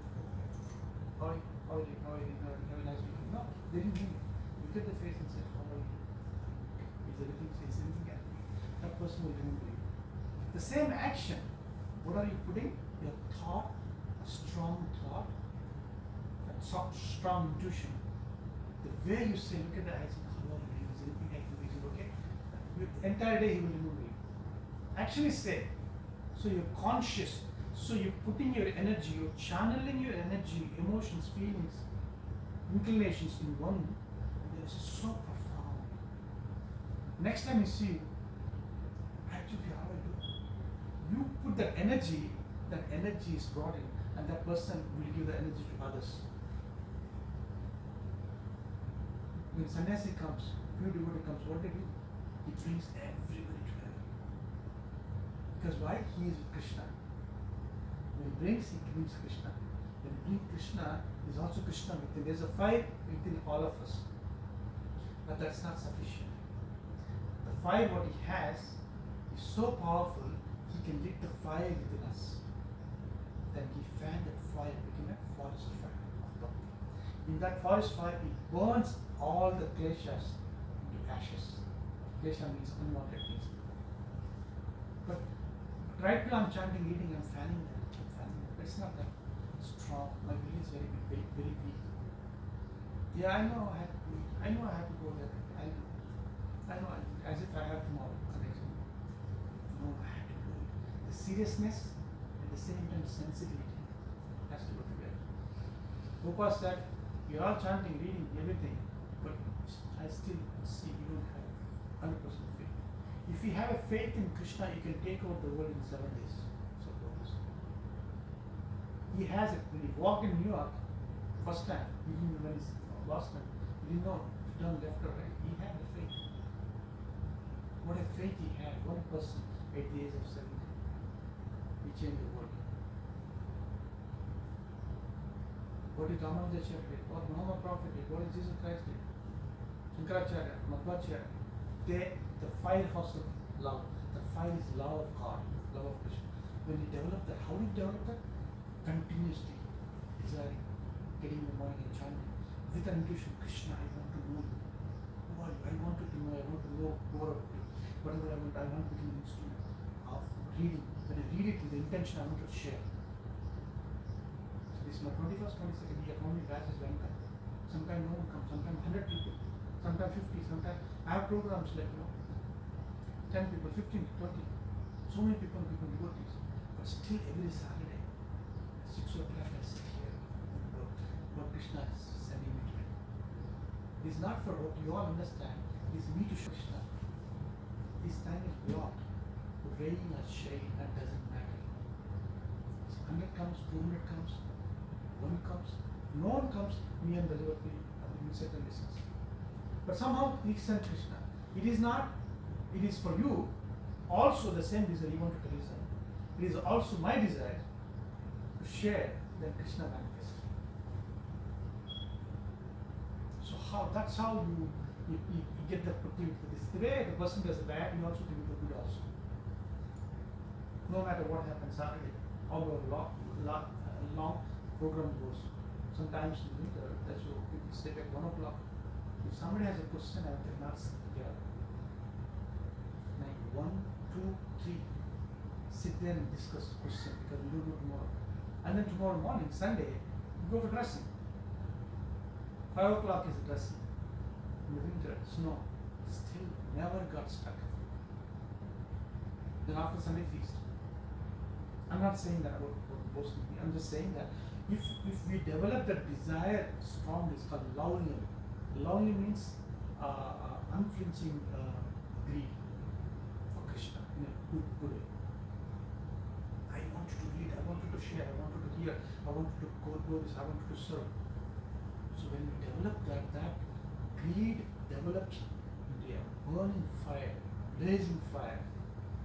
How are you? Have a nice weekend. No, they didn't mean it. Look at the face and say, how are you? Is anything happening? That person will remember you. The same action, what are you putting? Your thought, a strong thought, strong intuition. The way you say, look at the eyes, how are you? Is anything happening? Is it okay? The entire day he will remember you. Actually say, so you're conscious, so you're putting your energy, you're channeling your energy, emotions, feelings, inclinations in one, and this is so profound. Next time you see, actually how I do, you put that energy is brought in, and that person will give the energy to others. When sannyasi comes, pure devotee comes, what they do? He brings everybody together. Because why? He is with Krishna. When he brings Krishna. When he brings Krishna, there is also Krishna within. There is a fire within all of us. But that's not sufficient. The fire what he has is so powerful, he can lit the fire within us. Then he fanned that fire, became a forest fire of bhakti. In that forest fire, it burns all the kleshas into ashes. Klesha means unwanted things. But right now I'm chanting, reading, I'm fanning that. But it's not that strong. My will is very weak, very weak. Yeah, I know I have to do it. I know I have to go there. I know, as if I have tomorrow. No, I have to do it. The seriousness at the same time sensitivity has to go together. Gopal said, you're all chanting, reading, everything, but I still see you don't have 100% faith. If you have a faith in Krishna, you can take over the world in 7 days. Suppose. He has it. When he walked in New York, first time, he didn't know when he's lost time, he didn't know to turn left or right. He had the faith. What a faith he had. 1%, 8 days of 7 days. He changed the world. What did Ramanujacharya did? What Muhammad Prophet did? What did Jesus Christ did? Shankaracharya, Madhvacharya. The fire house of love. The fire is love of God, love of Krishna. When you develop that, how do you develop that? Continuously desiring, getting in the morning and chanting. With an intuition, Krishna, I want to know you. Who are you? I want to know, I want to know more of you. Whatever I want to become an instrument of reading. When I read it with the intention I want to share. So this is my 21st, 22nd year, how many batches went up? Sometimes no one comes, sometimes 100 people, sometimes 50, sometimes I have programs like, 10 people, 15, 20. So many people become devotees. But still every Saturday, 6 o'clock I sit here and work. What Krishna is sending me to do. It is not for what you all understand. It is me to show Krishna. This time is blocked. Rain or shade, that doesn't matter. So 100 comes, 200 comes, 1 comes. If no one comes, me and the devotee will sit and listen. But somehow he sent Krishna. It is not, it is for you also the same desire you wanted to listen. It is also my desire to share that Krishna manifest. So how, that's how you get the proclivity for this. The way the person does bad, you also do the good also. No matter what happens, how long program goes. Sometimes in winter, that's why people stay at 1 o'clock. If somebody has a question, I will not sit here. Like 1, 2, 3, sit there and discuss the question because we don't do tomorrow. And then tomorrow morning, Sunday, we go for dressing. 5 o'clock is dressing. In the winter, snow. Still never got stuck. Then after Sunday feast. I'm not saying that about boasting. I'm just saying that if we develop that desire strongly, it's called launyam. Launyam means unflinching greed for Krishna in a good way. I want you to read, I want you to share, I want you to hear, I want you to go this, I want you to serve. So when we develop that greed develops into a burning fire, blazing fire.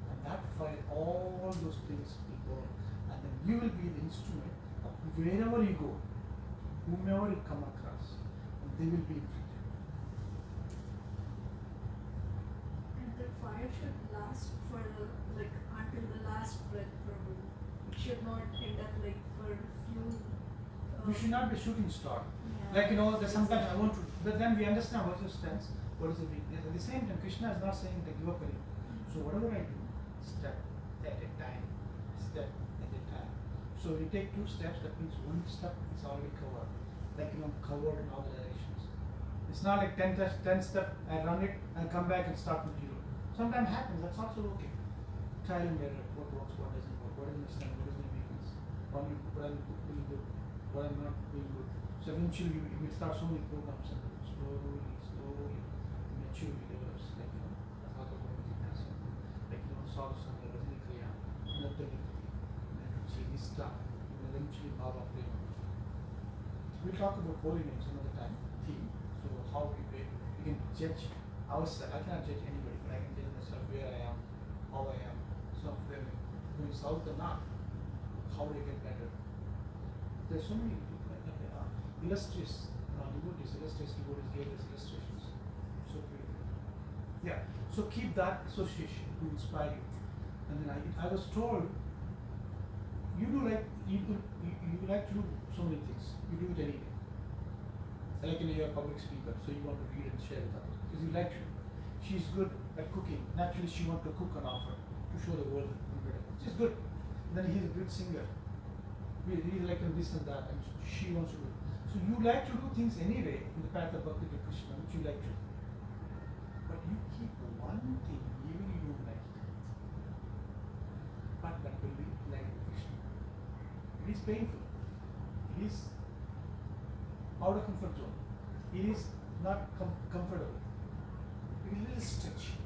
And that fire, all those things will burn. And then you will be the instrument of wherever you go, whomever you come across, and they will be infected. And the fire should last for until the last breath, Prabhu. It should not end up for a few. We should not be shooting star. Yeah. There's sometimes I want to, but then we understand what is the strength, what is the weakness. At the same time, Krishna is not saying to give up anything. So whatever I do, step at a time, step at a time. So we take 2 steps, that means 1 step is already covered, covered in all the directions. It's not like 10 step, I run it and come back and start from 0. Sometimes happens, that's also okay. Trial and error, what works, what doesn't work, what is my strength, what is my weakness, what I'm doing good, what I'm not doing good. So eventually you will start so many programs and slowly, maturely develops, Sadhusanga, Rajnikriya, Nattali, Nista, and eventually Baba Prema. We'll talk about holy names another time, theme. So how we can judge ourselves. I cannot judge anybody, but I can judge myself where I am, how I am. So if they're going south or not, how they get better. There's so many illustrious devotees gave us illustrations. So beautiful. Yeah. So keep that association to inspire you. And then I was told you like to do so many things. You do it anyway. Like you're a public speaker, so you want to read and share with others because you like to. She's good at cooking. Naturally, she wants to cook and offer to show the world, which is good. Then he's a great singer. He's like this and that, and she wants to do it. So you like to do things anyway in the path of Bhakti to Krishna, which you like to do. But you keep one thing, even you don't like it. But that will be like Krishna. It is painful. It is out of comfort zone. It is not comfortable. It is a little stretchy.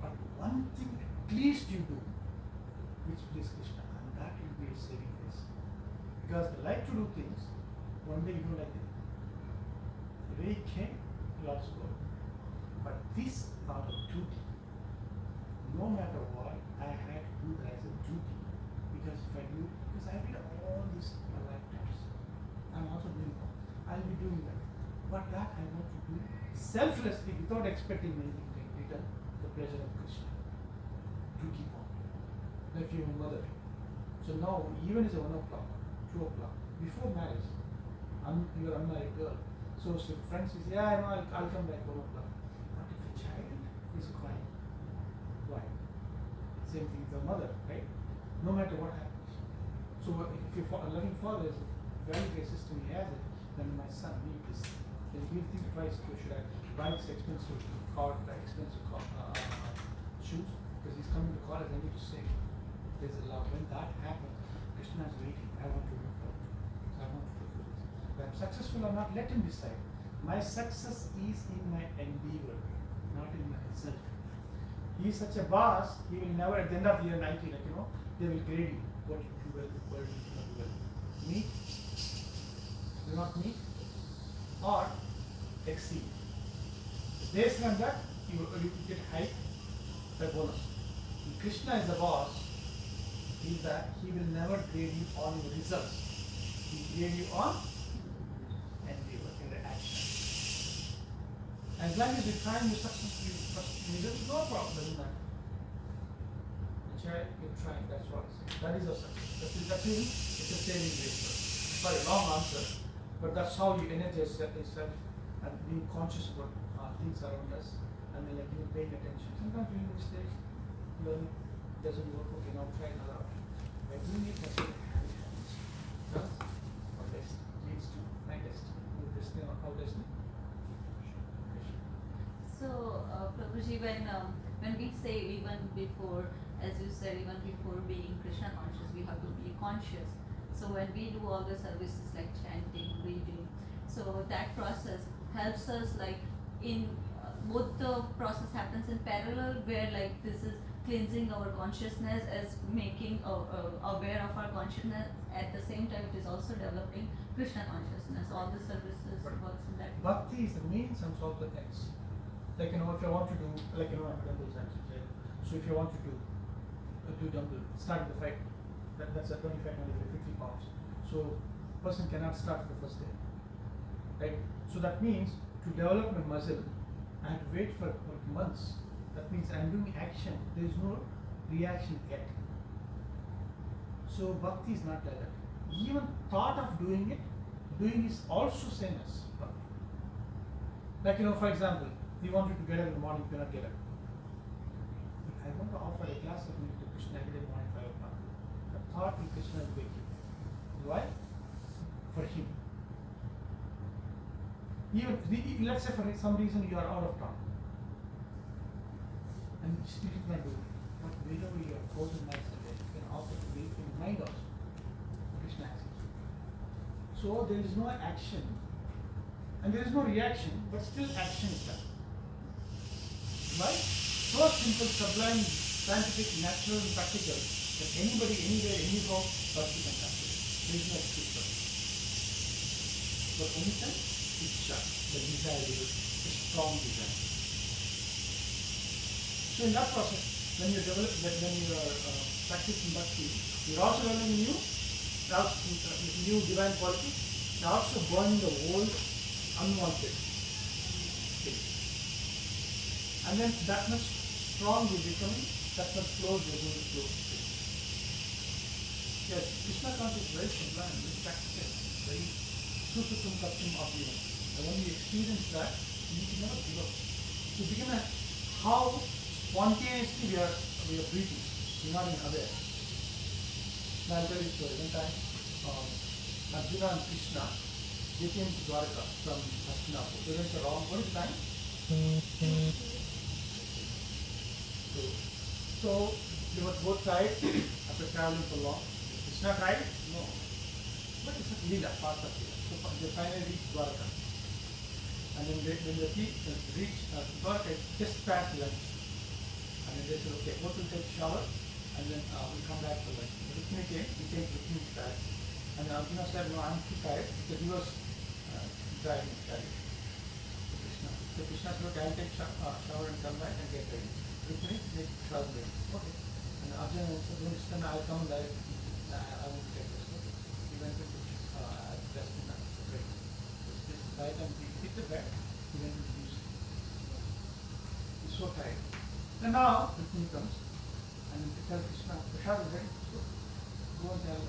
But one thing at least you do, which please Krishna, and that will be a saving grace. Because they like to do things, one day you don't like it. The way it came, you also go. But this out of duty, no matter what, I had to do that as a duty. Because if I do, because I did all this in my lifetimes. I'm also doing that. I'll be doing that. But that I want to do selflessly without expecting anything in return, the pleasure of Krishna. To keep on. Like you're a mother. So now, even it's 1 o'clock, 2 o'clock, before marriage, you're unmarried girl. So friends say, yeah, I know, I'll come back 1 o'clock. But if a child is crying, why? Same thing with the mother, right? No matter what happens. So if your loving father is a very great system, he has it, then my son needs this. Then he'll think twice, should I buy this expensive car, expensive choose, because he's coming to college, I need to say, there's a love. When that happens, Krishna is waiting. I want to move forward. So I want to do this. If I'm successful or not, let him decide. My success is in my endeavor, not in my result. He is such a boss, he will never, at the end of the year 90, like, they will grade you. What you do well, what you do not well. Meet, do not meet, or exceed. Based on that, you get hike by bonus. If Krishna is the boss, is that he will never grade you on your results. He will grade you on endeavor, in the action. As long as you try and you successfully results, no problem, doesn't matter. You try, keep trying, that's what I say. That is a success. That's really, it's a saving grace. Sorry, long answer. But that's how you energize yourself and being conscious about things around us and then paying attention. Sometimes we make mistakes, learning doesn't work, okay, now try another option. By doing it, that's what happens. Thus, our best leads to my destiny. Your destiny or our destiny. So, Prabhuji, when we say even before, as you said, even before being Krishna conscious, we have to be conscious. So when we do all the services like chanting, reading, so that process helps us like in both the process happens in parallel, where like this is cleansing our consciousness as making aware of our consciousness. At the same time, it is also developing Krishna consciousness. All the services works in that. Bhakti is the means and solve the ends. Like if I want to do, like I'm dumbbells actually. Right? So if you want to do dumbbell, start the fight. That's a 25, 50 pounds. So person cannot start the first day. Right? So that means to develop my muscle, I have to wait for months. That means I'm doing action. There is no reaction yet. So bhakti is not like that. Even thought of doing is also same as bhakti. Like for example, you wanted to get up in the morning, you cannot get up. But I want to offer a class of music to Krishna every day morning 5 o'clock. The thought in Krishna will wake you. Why? For him. Even let's say for some reason you are out of town and still you cannot do it. But wherever you are 1,000 miles away, you can offer to wake in mind also. Krishna has it. So there is no action and there is no reaction, but still action is done. Right? So simple, sublime, scientific, natural, and practical that anybody, anywhere, anyhow, bhakti can practice. There is no excuse for it. But only time, Ichcha, the desire, the strong desire. So in that process, when you develop, when you are practicing bhakti, you are also learning new divine qualities. You are also burning the old unwanted things. And then that much strong you become, that much close you are going to flow. Yes, Krishna consciousness is very sublime, very practical, very susutum kaptim abhivam. And when you experience that, you need to never give up. To begin at how spontaneously we are breathing, we are not even aware. Now I'll tell you a story. One time, Arjuna and Krishna, they came to Dwaraka from Hastinapur. They went around, what is the time? So they were both tired after traveling for long. Krishna tried? No. But it's a lila, part of it. So they finally reached Dwaraka. And then when they reached Dwaraka, just past lunch. And then they said, okay, both will take a shower and then we'll come back for lunch. Rukmini came, he came to Rukmini's bag. And then Arjuna said, no, I'm too tired because he was driving his chariot. So Krishna said, okay, I'll take shower and come back and get ready. Rukmini, make shower ready. Okay. And Arjuna said, don't stand, I'll come directly. I won't take this. Okay. He went to dress in that break. This right and he hit the bed, he went to use. He's so tired. And now Rukmini comes and he tells Krishna, Prasad is ready. So go and tell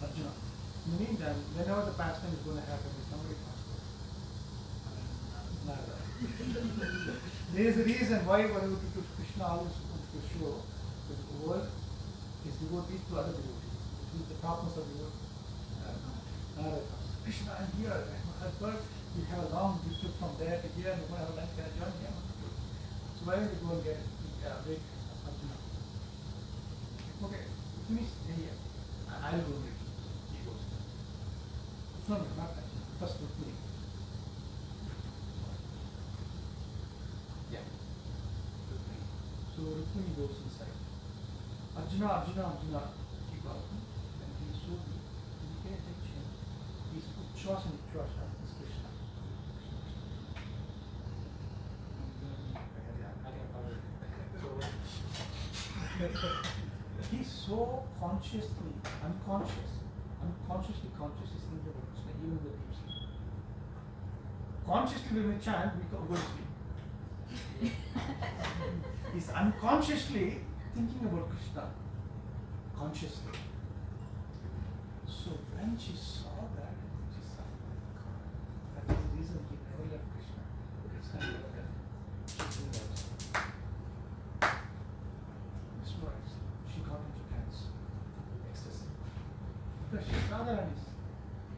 Arjuna. In the meantime, whenever the pastime is going to happen, somebody comes to us. There is a reason why Krishna always wants to show that the world is devotees to other devotees. It is the topmost of the world. Krishna, I'm here. I have heard you have a long trip from there to here, and you're going to have a lunch. Can I join? Yeah, So why don't you go and get it? Wait, Arjuna. Okay, finish here. I'll go read. He goes. No, not that. First Rukmini. Yeah. Rukmini. So Rukmini goes inside. Arjuna. Keep out. And he's so good. You pay attention. He's Uchvasa and Uchvasa. It's Krishna. He's so unconsciously conscious, he's thinking about Krishna, even in the deep sleep. Consciously, when we chant, we go to sleep. He's unconsciously thinking about Krishna, consciously. So when she saw that, she said, that is the reason he never left Krishna. Krishna never left. She knew that. She got into trance, ecstasy. Because she's Radharani's.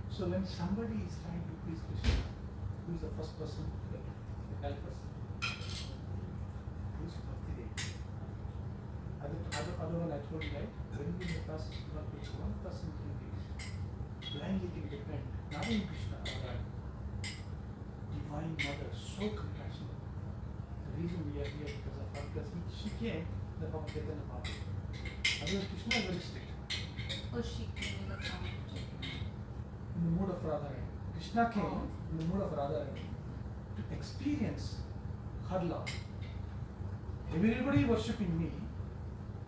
So when somebody is trying to please Krishna, who is the first person to help us? Who is Bhakti Devi? Other one I told you, right? When we in the process of not being one person can be blindly can depend, not on Krishna, but Divine Mother, so compassionate. The reason we are here because of her, because she came, the Bhakti Chaitanya Mahaprabhu. Otherwise, Krishna is very strict. Oh, she came in the form of Chaitanya. In the mood of Radharani. Krishna came in the mood of Radharani to experience her love. Everybody worshipping me,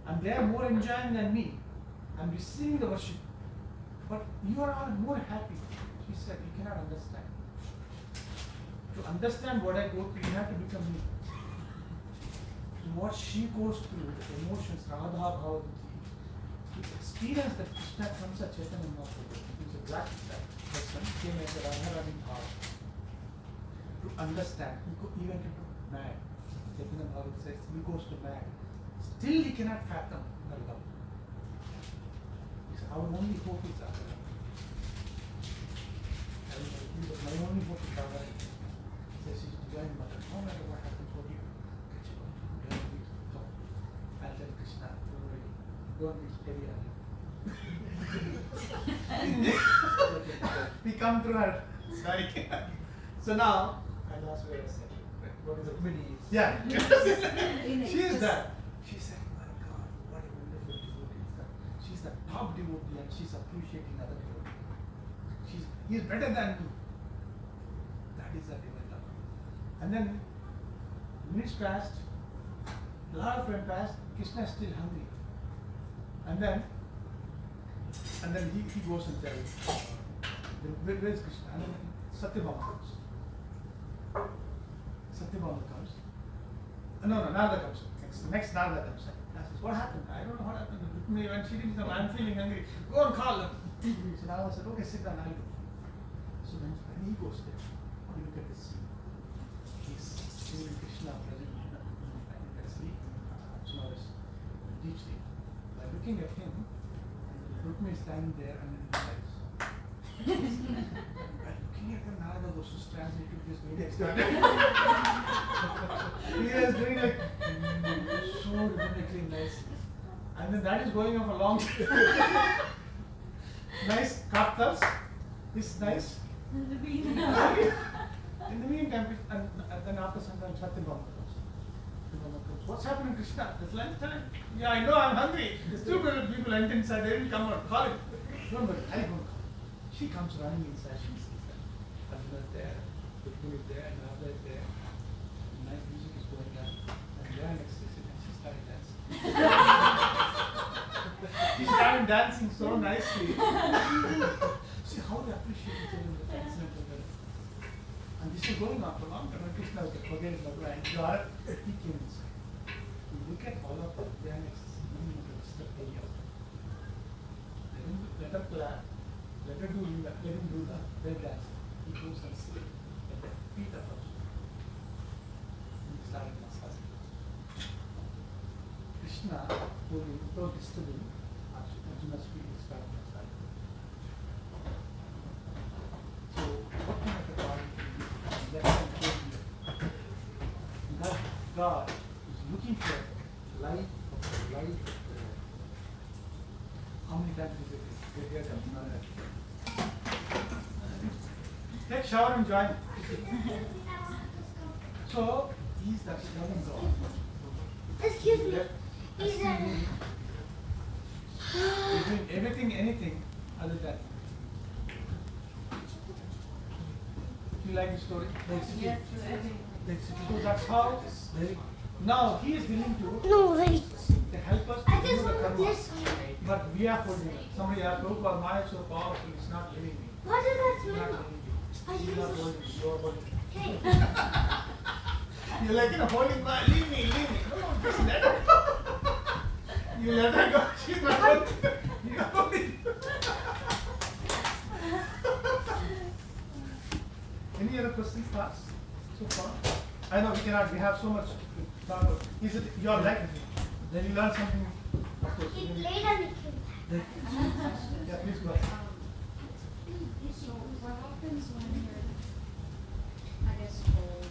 and they are more enjoying than me. I'm receiving the worship. But you are all more happy. She said, you cannot understand. To understand what I go through, you have to become me. So what she goes through, the emotions, Radha Bhavati, to experience that Krishna comes at Chaitanya Mahaprabhu, who is exactly that person, came as a Radharani Bhava. To understand, even to go mad. Chaitanya Mahaprabhu says, he goes to mad. Still he cannot fathom her love. He said, our only hope is Radharani. But my only hope is Radharani. He says, she's divine mother. No matter what happens, what you do, I'll tell Krishna, don't worry. Don't be heavy on him. We come to her. Sorry. So now, I lost where I said. What is Rukmini? Yeah. She is that. She said, my God, what a wonderful devotee is that. She's the top devotee and she's appreciating other devotees. He is better than me. That is the divine love. And then, minutes passed, a lot of time passed, Krishna is still hungry. And then he goes and tells, where is Krishna? And then Satyabhama comes. No, Narada comes. Next Narada comes. I says, what happened? I don't know what happened. When she didn't know, I'm feeling hungry. Go and call him. So Narada said, okay, sit down, I'll go. So when he goes there, you look at the scene. He's seeing Krishna present in sleep, deep sleep. By looking at him, Rukmini is standing there and then he dies. By looking at him, Narada goes to translate this very extraordinary. He is doing like so rhythmically nice. And then that is going on for long. Nice kartals. It's nice. In the meantime, and then after some time, Satyabhama comes. What's happening, Krishna? It's lunchtime. Yeah, I know, I'm hungry. There's two people went inside, they didn't come out. Call him. Don't worry, I'll go. She comes running inside, she sees that. Arjuna is there, Rukmini is there, Narada is there. Nice music is going on. And they are next to it, and she started dancing. She started dancing so nicely. See how they appreciate each other in the dance. And this is going on for long time. Krishna was forget it, and he came inside. You look at all of them, they are next to the area. Let her clap, let him do that, then dance. He goes and sits at the feet of Arjuna. And he started massaging. Krishna, without disturbing, Arjuna's feet started massaging. So, what kind of a God is that? God looking for light of the light of the Lord. How many times is it? Get here, take shower and join. So he's that loving God. Excuse me. Left Is asking there- me, he's doing everything, anything other than. You like the story? Yes, So that's how. Now he is willing to No, wait. help us I to just do the want karma. this one. But we are holding it. Somebody asked, Prabhupada, Maya is so powerful, it's not leaving me. What is that It's not smell? leaving you. It's not holding you. You are holding it. Hey. You're like, holding Maya, leave me. No, just let her go. You let her go. She's not holding you. You're holding. Any other questions, thoughts so far? I know we have so much to talk about. Is it your life? Then you learn something, of course. He you played know. and he killed. Yeah, please go ahead. So what happens when you're, I guess, told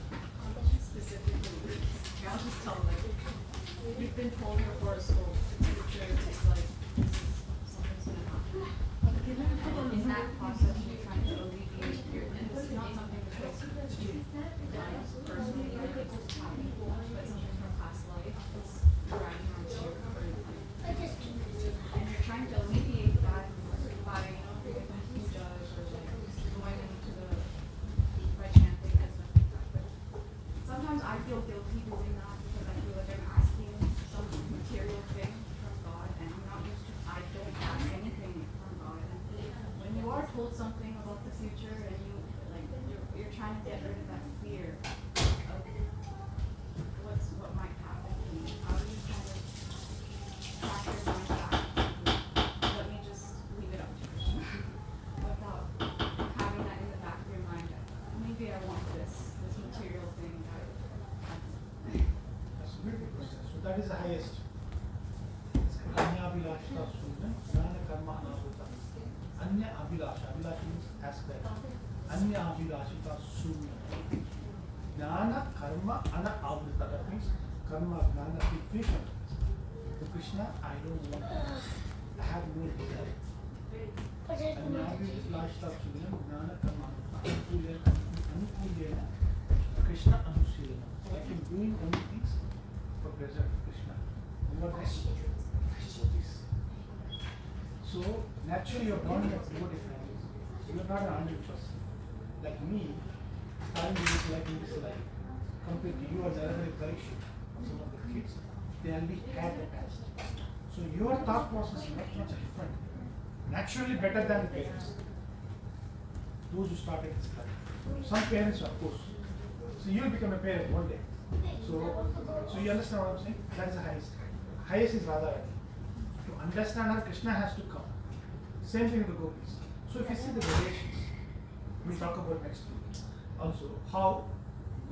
specifically, I'll just tell them, like, you've been told your horoscope, the future is like, this is, something's gonna happen. In that process, you're trying to alleviate your, and this is not something because you've done personally, like, it's happening, but something from past life, it's riding on to your current life. I just killed it. And you're trying to alleviate that by doing pujas or like going into the by chanting and stuff like that. But sometimes I feel guilty doing that because I feel like I'm asking some material thing from God and I'm not used to. I don't ask anything from God. And when you are told something about the future and you like you're trying to get rid of that fear of what might happen to me, how do you kind of back your mind back? Let me just leave it up to Krishna without having that in the back of your mind. Maybe I want this material thing that That's a very good question. So that is the highest. Anya Abhilasha Suna, Jnana Karma Anahuta. Anya Abhilasha, Abhilasha means aspect. Anya Abhilashita Suna. Jnana Karma Anahuta. That means karma, jnana, vision. To Krishna, I don't want to. I have no desire. But it Anya Abhilasha Suna, Jnana Karma Anukulena. Krishna Anusilena. Like in doing only things for pleasure of Krishna. And what else? So naturally you're born in a devotee family. You're not 100%. Like me, starting this life in this life, compared to you or the other Parikshit, some of the kids, they already had the past. So your thought process is much different. Naturally better than the parents. Those who started this life. Some parents, of course. So you'll become a parent one day. So you understand what I'm saying? That is the highest. Highest is Radharani. To understand her, Krishna has to come. Same thing with the gopis. So if you see the relations, we'll talk about next week. Also, how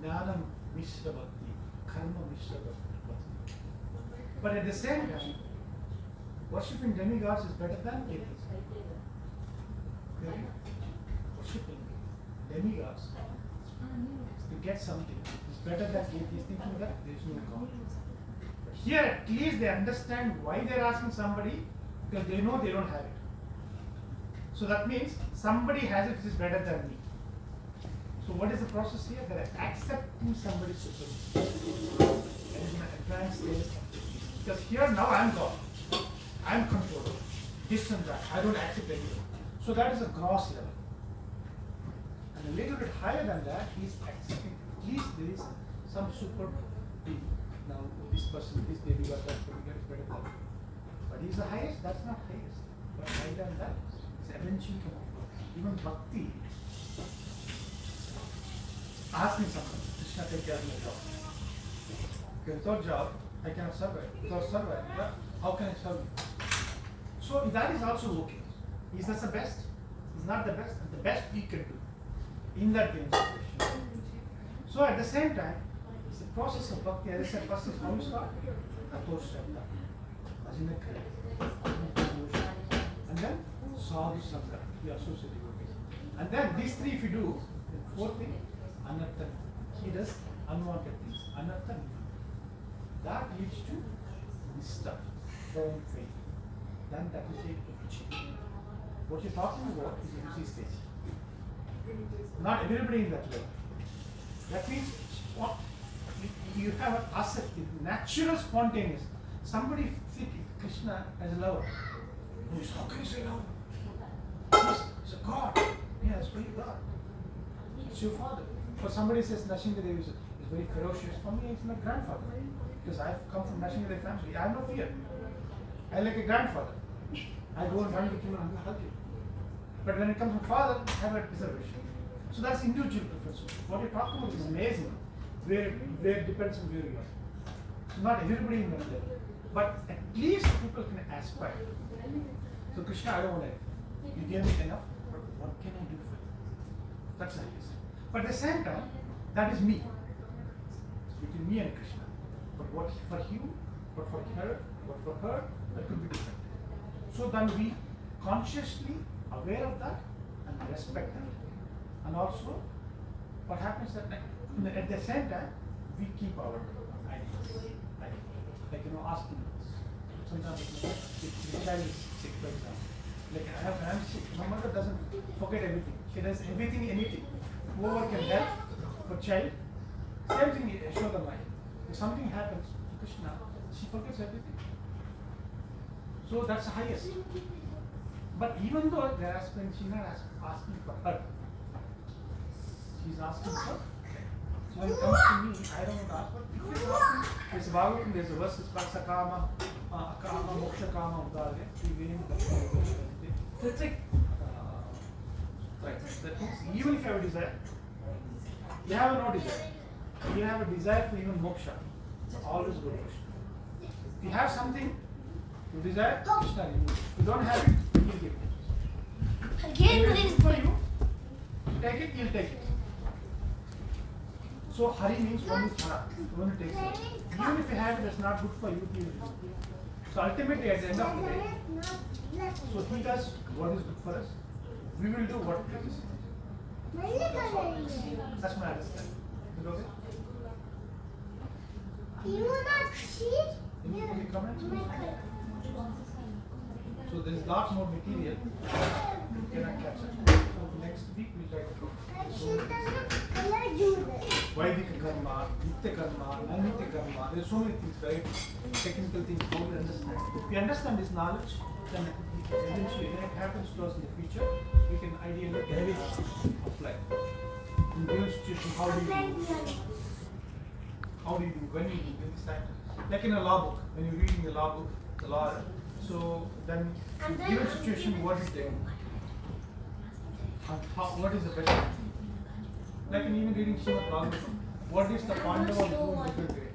Jnana Mishra Bhakti, Karma Mishra Bhakti. But at the same time, worshipping demigods is better than deities. Worshipping demigods to get something is better than deities thinking that there is no God. Here at least they understand why they are asking somebody because they know they don't have it. So that means somebody has it which is better than me. So what is the process here? They are accepting somebody's supremacy. That is an advanced stage of teaching. Because here now I am God. I am controller. This and that. I don't accept anything. So that is a gross level. And a little bit higher than that, he is accepting. At least there is some super being. Now this person, this baby got that demigod is better than me. But he is the highest, that's not highest. But higher than that is eventually come up. Even bhakti. Asking someone, Krishna take care of my job. Okay, without job, I cannot survive. Without survive, how can I serve you? So that is also okay. Is that the best? Is not the best, and the best we can do in that given situation. So at the same time, it's the process of bhakti. As I said, first is how you start. Atoshrabda, Ajinakriya, and then Sadhu Sangha, the associate devotees. And then these three if you do, the fourth thing, Anartha. He does unwanted things. Anartha. that leads to wisdom, firm faith. Then that will take to preaching. What you're talking about is the UC stage. Not everybody in that level. That means what you have an asset, natural spontaneous. Somebody see Krishna as a lover. How can you say lover? He's a God. Yeah, it's really God. It's your father. For somebody says Nashingadev is very ferocious. For me, it's my grandfather. Because I've come from Nashingadev family. I have no fear. I like a grandfather. I go and run with him and hug him. But when it comes to father, I have a reservation. So that's individual preference. What you're talking about is amazing. Where it depends on where you are. So not everybody in that level. But at least people can aspire. So Krishna, I don't want it. You gave me enough, but what can I do for you? That's the highest. But at the same time, that is me. It's between me and Krishna. But what for you, what for her, what for her, that could be different. So then we consciously aware of that and respect that. And also, what happens that at the same time, we keep our ideas. Like asking us. Sometimes if the child is sick, for example. Like I'm sick, my mother doesn't forget everything. She does everything, anything. Whoever can help for child, same thing Yashoda Mai. If something happens to Krishna, she forgets everything. So that's the highest. But even though they're asking, she's not asking for her. She's asking for. So when it comes to me, I don't want to ask, but if you're asking, there's a Bhagavatam, there's a verse, it's Paksakama, Akama, Mokshakama, Udale, so it's like, right, that means even if you have a desire, you have no desire. You have a desire for even moksha, it's always good Krishna. If you have something, you desire, Krishna removes. If you don't have it, he'll give it. Again, please. For you, take it, he'll take it. So Hari means one is Hara, one who takes it. Even if you have it, that's not good for you, he will remove it. So ultimately at the end of the day, so he does what is good for us, we will do what pleases him. That's my understanding. Is it okay? Any comments? So there is lot more material you cannot catch it. So next week we try to Vaidika karma, Nitya karma, non-Nitya karma. There are so many things, right? Technical things, how we understand. If we understand this knowledge, then eventually when it happens to us in the future, we can ideally have it apply. In given situation, how do you do? How do you do? When you do? When this time? Like in a law book, when you're reading a law book, the law. So then, in given situation, what is there? What is the best? Like in even reading Srimad Bhagavatam, what is the Pandava do in different way?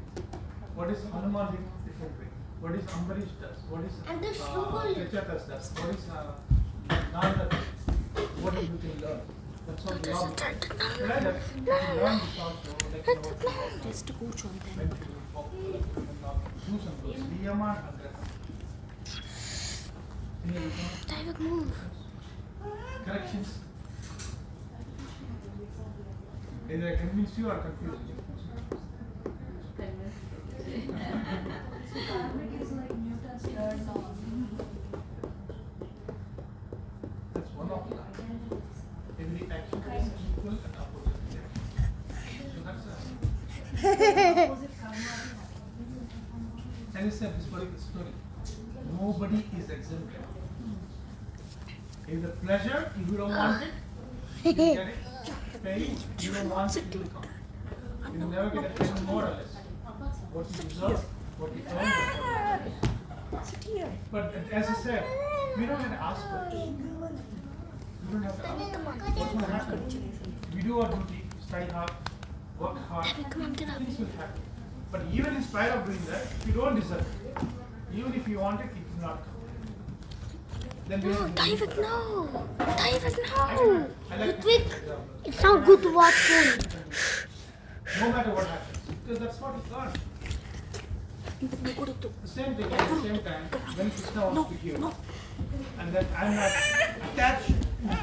What is Hanuman do in different way? What is Ambarish does? What is Richatas does? What is Nanda does? What do you can learn? That's what the law. Like that, you can learn this also. Like Just కూర్చోండి. when to do some those Niyama and David, move. corrections. Either I convince you or confuse you. So karmic is like Newton's third law. That's one of them. Every action is equal and opposite reaction. So that's Opposite karma. as I said, this particular story. Nobody is exempted. If the pleasure, if you don't want it, you get it. Pain, you don't want it, you will come. You will never get a pain more or less. What you deserve, what you earn. But as I said, we don't have to ask for it. We don't have to ask for it. What's going to happen? We do our duty, study hard, work hard, things will happen. But even in spite of doing that, if you don't deserve it, even if you want it, it will not come. Then we have to David, leave it. no. David, I no. like Ludwig, this example. it's not good to watch film. No matter what happens, because that's what it's done. The same thing at the same time, when Krishna wants to give, and then I'm not attached,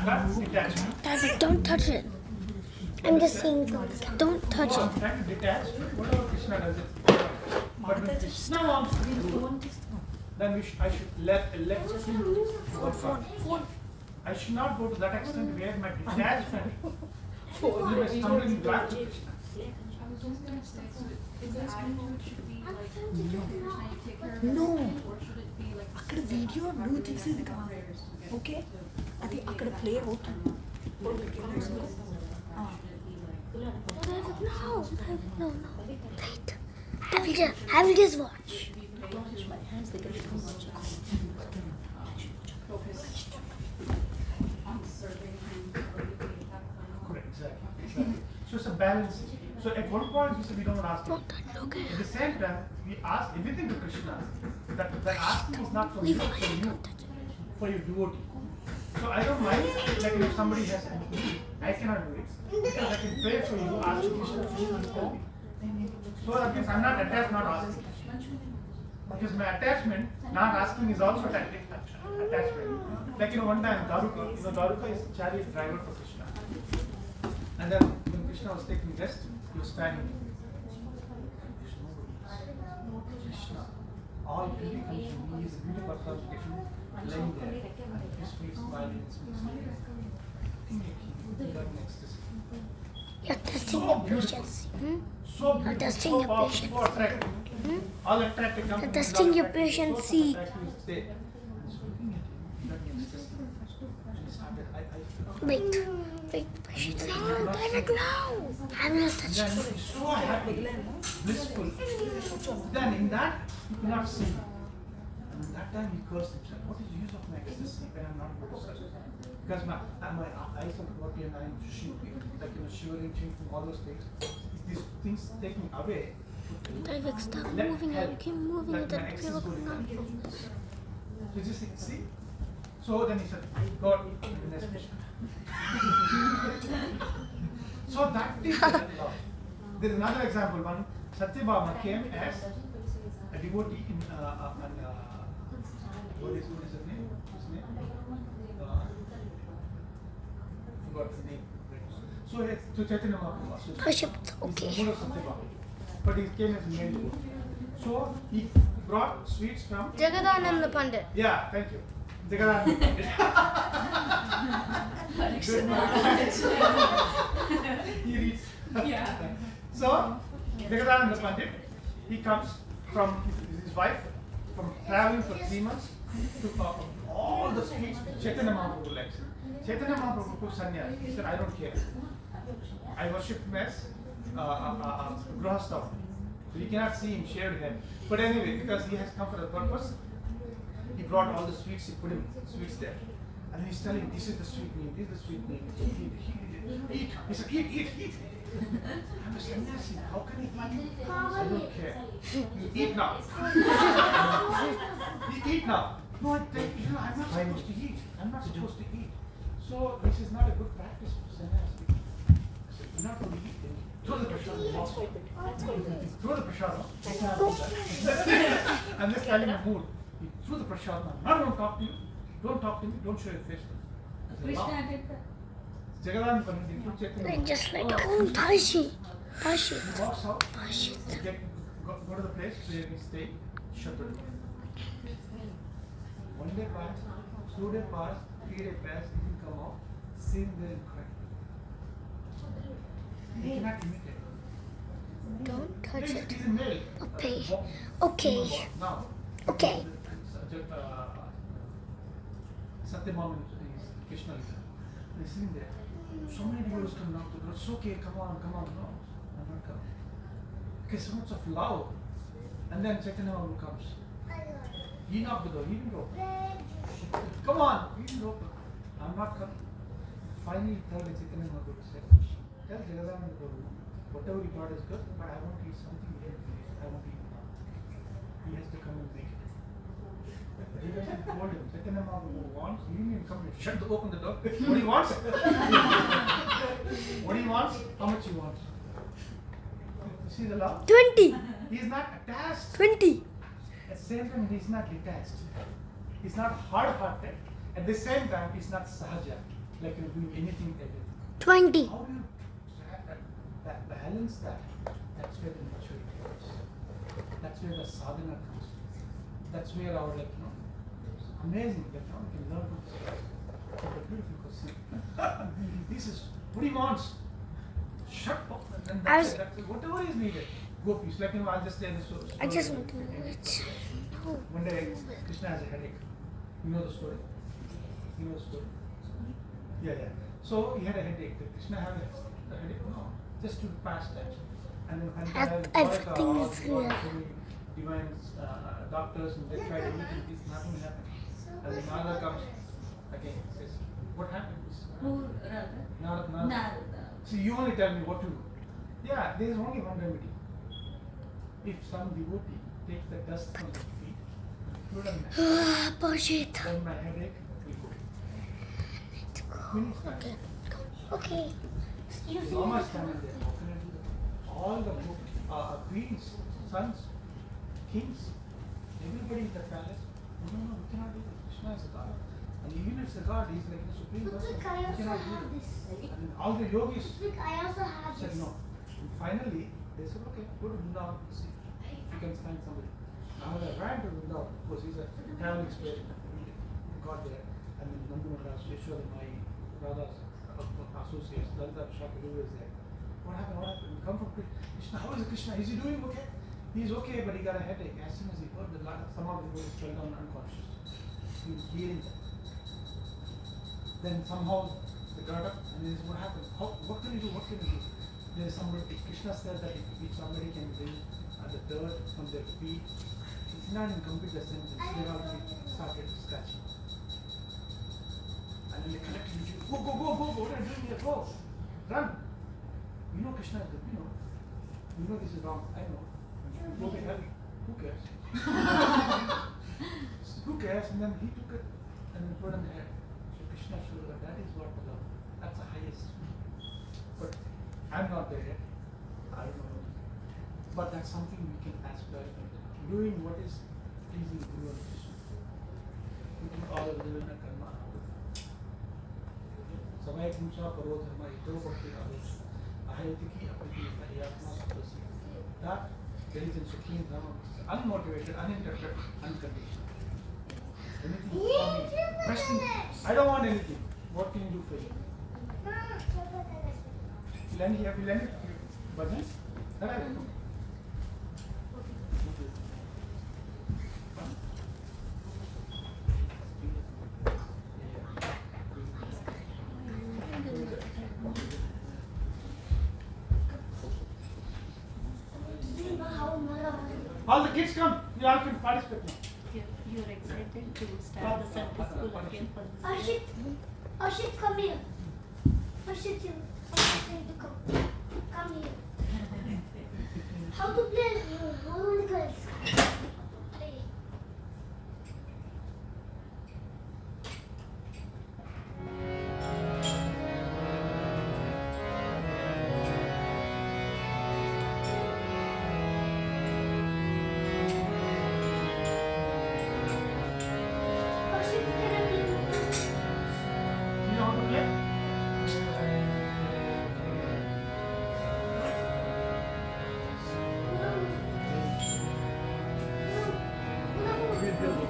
not detached. David, don't touch it. I'm just saying, don't touch So it. I'm trying to detach, whatever Krishna does it. But when Krishna wants to rule, then I should let him work on. I should not go to that extent where my detachment will be stumbling back to Krishna. I was just gonna say, so is the attitude should be like, you're trying to take care of everything, or should it be like? అక్కడ video నువ్వు తీసేది కాదు okay అది అక్కడ play అవుతుంది No. Wait. I will just watch. Focus on serving and everything that kind of. Correct, exactly. So it's a balance. So at one point we said we don't ask him. Don't touch. Okay. At the same time, we ask everything to Krishna. That asking is not for you, Leave for it. you, Don't touch it. for your devotee. So I don't mind, like if somebody has an need, I cannot do it. Because I can pray for you, ask Krishna for you and tell me. So that means I'm not attached, not asking. Because my attachment, not asking is also attachment. Like one time, Daruka, Daruka is chariot driver for Krishna. And then when Krishna was taking rest, he was standing. Krishna, all beauty comes from me, he is a beauty personification, laying there, and peacefully smiling and smiling. You're testing your patience. So beautiful, You're testing so your powerful, patience. so attractive. All attractive comes You're from testing love your attractive, patience, so see. attractive is there. And he's looking at him, that makes sense. And he started, Wait. Patience. No, David, no. I will not touch then it. he's so happy, blissful. Then in that, he could not see. And at that time he cursed himself. What is the use of my ecstasy when I'm not good to serve? Because my eyes are bloody and I'm shivering, chinking, all those things. These things take me away. David, stop Let moving it. help. You keep moving Let it. my That excess will go not down. focus. So you just see? So then he said, God, the next question. So that is the love. There is another example. One Satyabhama came as a devotee in what is his name? Forgot the name. So to Chaitanya Mahaprabhu. So Worship, okay. he's the Lord of Satyabhama. But he came as a male devotee. So he brought sweets from Jagadananda Pandit. yeah, thank you. Jagadananda. Good man. He reads. Yeah. So, Jagadananda Pandit, he comes from his wife, from traveling for 3 months to all the streets Chaitanya Mahaprabhu likes. Chaitanya Mahaprabhu took sannyas. He said, I don't care. I worship him as Grahastha. So you cannot see him shaved head. But anyway, because he has come for a purpose, he brought all the sweets, he put him sweets there. And then he's telling, this is the sweet meal, this is the sweet meal. Eat. He said, eat. I'm a sannyasi, how can I eat? I don't care. You eat now. You eat now. No, I'm not supposed to eat. I'm not supposed to eat. So this is not a good practice for sannyasi. So you're not going to eat. Throw the prashadam. Throw the prashadam. I'm just telling a mood. You threw the prashadam. I'm not going to talk to you. Don't talk to me. Don't show your face. Krishna did that. Jagadananda Pandit, Like just like, oh, touch it. he walks out, Touch it. go to the place where we stay, shut the door. 1 day passed, 2 days passed, 3 days passed, he didn't come out, sitting there and crying. He cannot imitate. Don't touch it. He's a male. Okay. Now. Okay. Satyabhama is Krishna. He's sitting there. So many people come knock the door. It's okay, come on. No, I'm not coming. Okay, so much of love. And then Chaitanya Mahaprabhu comes. He knocked the door. He didn't open. Come on. He didn't open. I'm not coming. Finally, third day Chaitanya Mahaprabhu said, tell Jagadananda Prabhu, whatever he brought is good, but I want to eat something he didn't finish. I want to eat now. He has to come and make it. Jagadananda told him, Chaitanya Mahaprabhu wants, he didn't even come and open the door. What do you want? What do you want? How much you want? You see the love? 20. He is not attached. 20. At the same time, he is not detached. He's not hard-hearted. At the same time, he's not sahaja, like you're doing anything, everything. 20. How do you balance that? That's where the maturity comes. That's where the sadhana comes. That's where our amazing that we can learn from this guy. What a beautiful question. This is what he wants. Shut up and I that's was- it. That's it. Whatever is needed. Go please. I'll just tell the story. I just want to know it. No. One day Krishna has a headache. You know the story? You know the story? Yeah. So he had a headache. Did Krishna have a headache? No. Just to pass time. And then Everything is here. divine doctors and they tried everything. Nothing happened. And then Narada comes again. Says, what happened? Who rather? Narada. Narada. See, you only tell me what to do. Yeah, there is only one remedy. If some devotee takes the dust from his feet, put on my head, Bullshit. then my headache will go. Finish that. Okay. Okay. You see Mama me? standing there. How can I do that? All the queens, sons, kings, everybody in the palace. No, we cannot do that. Krishna is a god. And even if it's a god, he's like the supreme But person. look, I We also cannot do have that. this. And all the yogis Look, I also have said this. no. And finally, they said, okay, go to Vrindavan and see if you can find somebody. Now I ran to Vrindavan because he's a traveling spirit. We got there. And then Nandu Maharaj, Yashoda, my Radha's associates, Dalda, Shaka, who was there. What happened? We come from Krishna. How is Krishna? Is he doing okay? He's okay, but he got a headache. As soon as he heard the some of the words fell down unconscious. He was hearing that. Then somehow they got up and they said, what happened? What can you do? What can you do? There is somebody, Krishna said that if somebody can bring the dirt from their feet, it's not in complete sentence. They have started scratching. And then they collected and said, go, what are you doing here? Go, run. You know Krishna is good, you know this is wrong, I know. Go be heavy. Who cares? Who cares? And then he took it and then put on the head. So Krishna showed that is what the love. That's the highest. But I'm not there yet. I don't know. But that's something we can aspire to. Doing what is pleasing to Guru and Krishna. Putting all of the Nirvana karma. Samay Kumsa Paro Dharma Ito Bhakti Adosh. Ahayatiki Apati Ayatma Suprasi. That there is a supreme dharma which is unmotivated, uninterrupted, unconditional. Anything for me. Question. I don't want anything. What can you do for you? Will any bhajans? That I will do. All the kids come. You all can participate now. You're excited to start the Sunday school again for this. Ashit, come here. Ashit, you to come. Come here. How to play? How do the girls play? Ashit, can I play? You know how to play? We'll build it.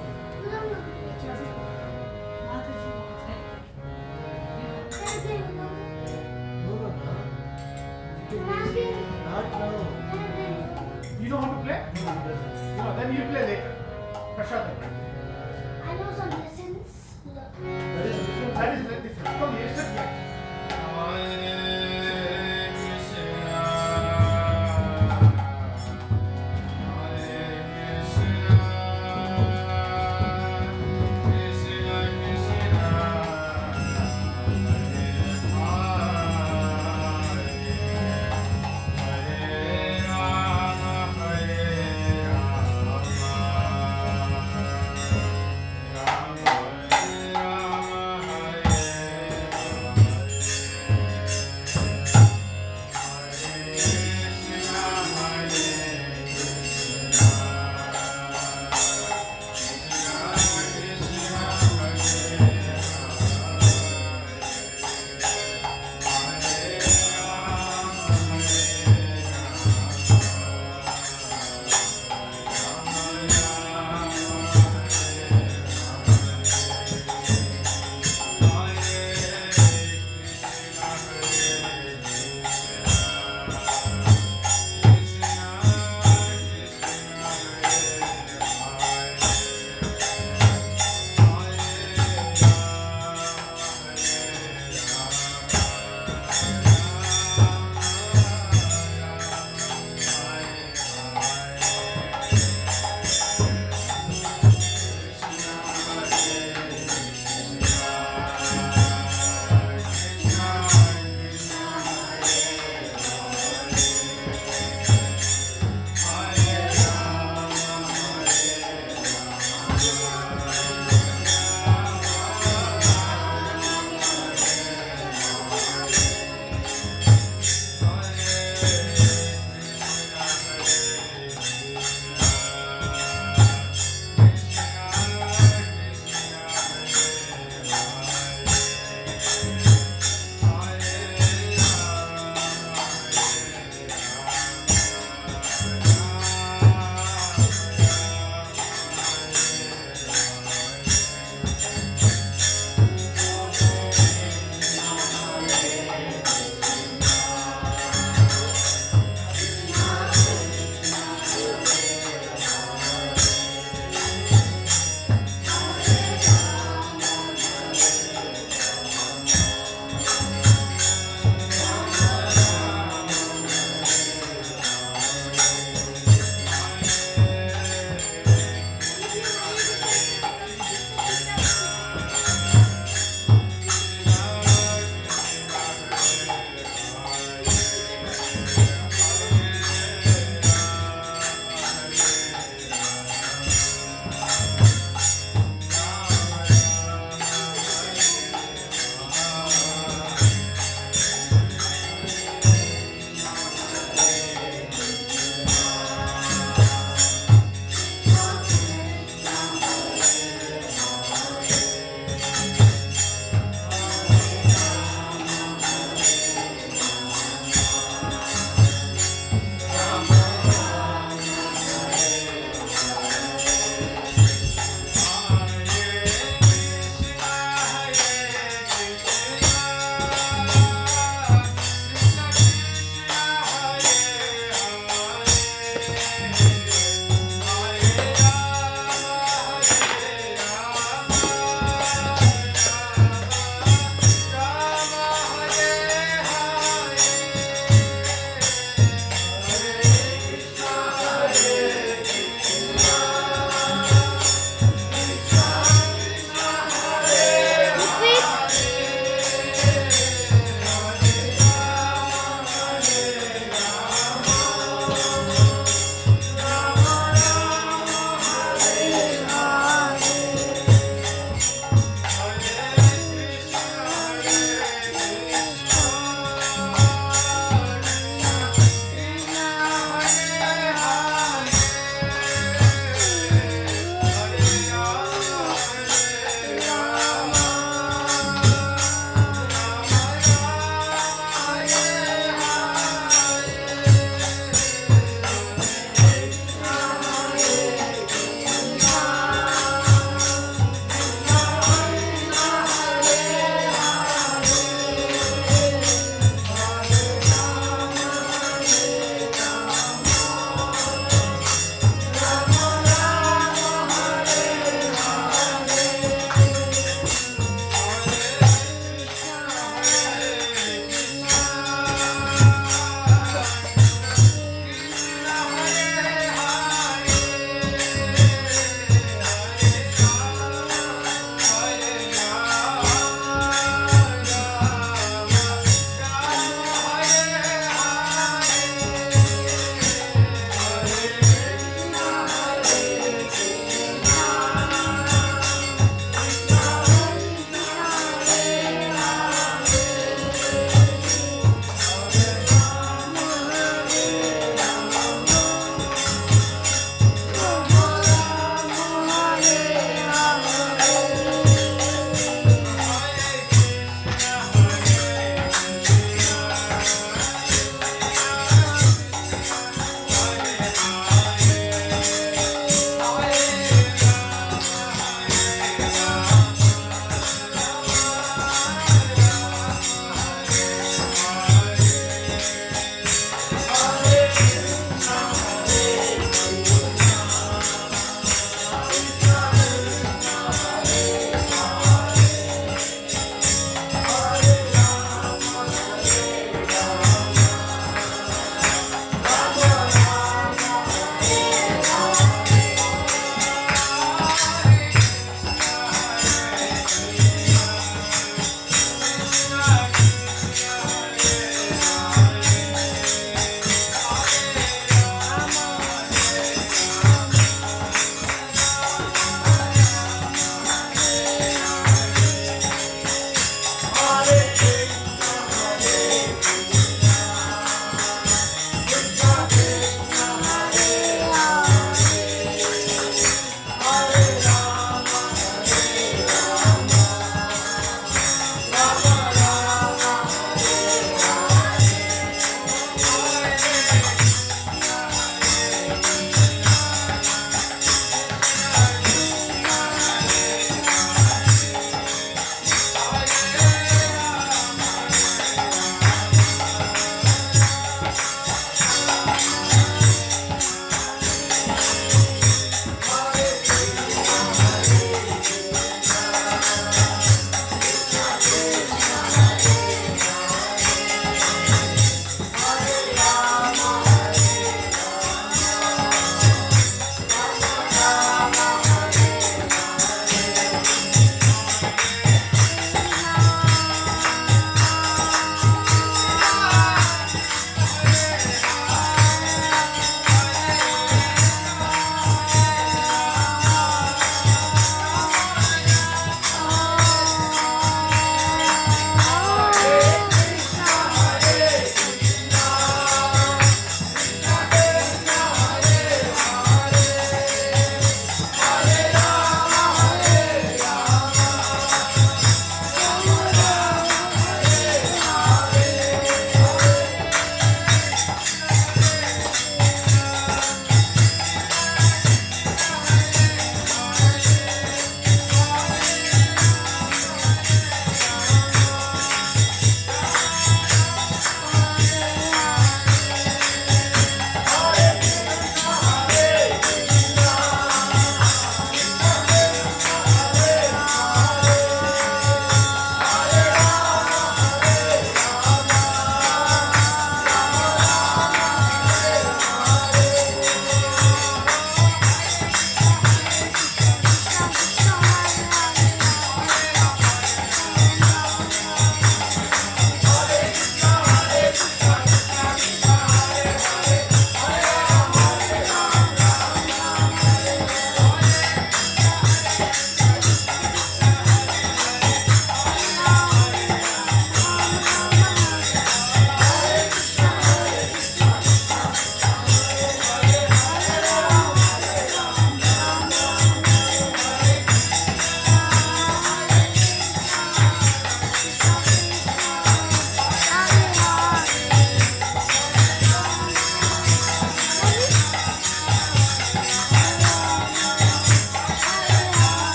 You know how to play? No, then you play later. Prashad. I know some lessons. That is very different. Come here, sit here. Hare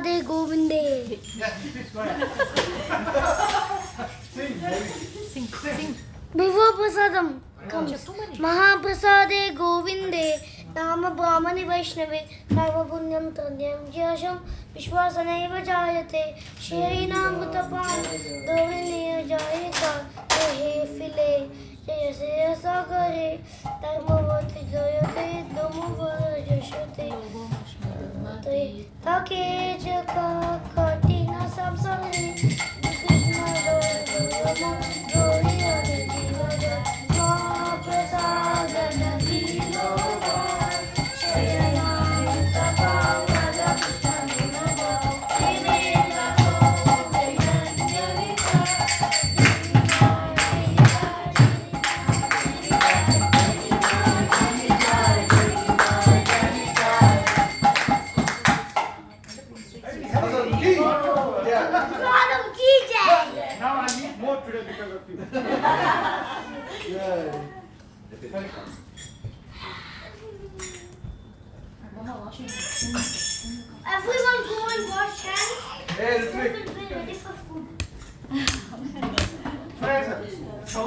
Prasade Govinde. Yes, please go ahead. Sing, Devi. Sing. Before Prasadam comes Mahaprasade Govinde Nama Brahmani Vaishnavi Sarva Punyam Tanyam Jasham Vishwasanaiva Jayate Shirina Mutapam Doviniya Jayata Jahe File Jayase Asagare Dharmavati Jayate Dhamavara Jashate Take Jaka Katina Samsari Krishna Dharma Gloria Mahaprasada Navilo Pradam ki jai. Now I need more today because of you. Yeah.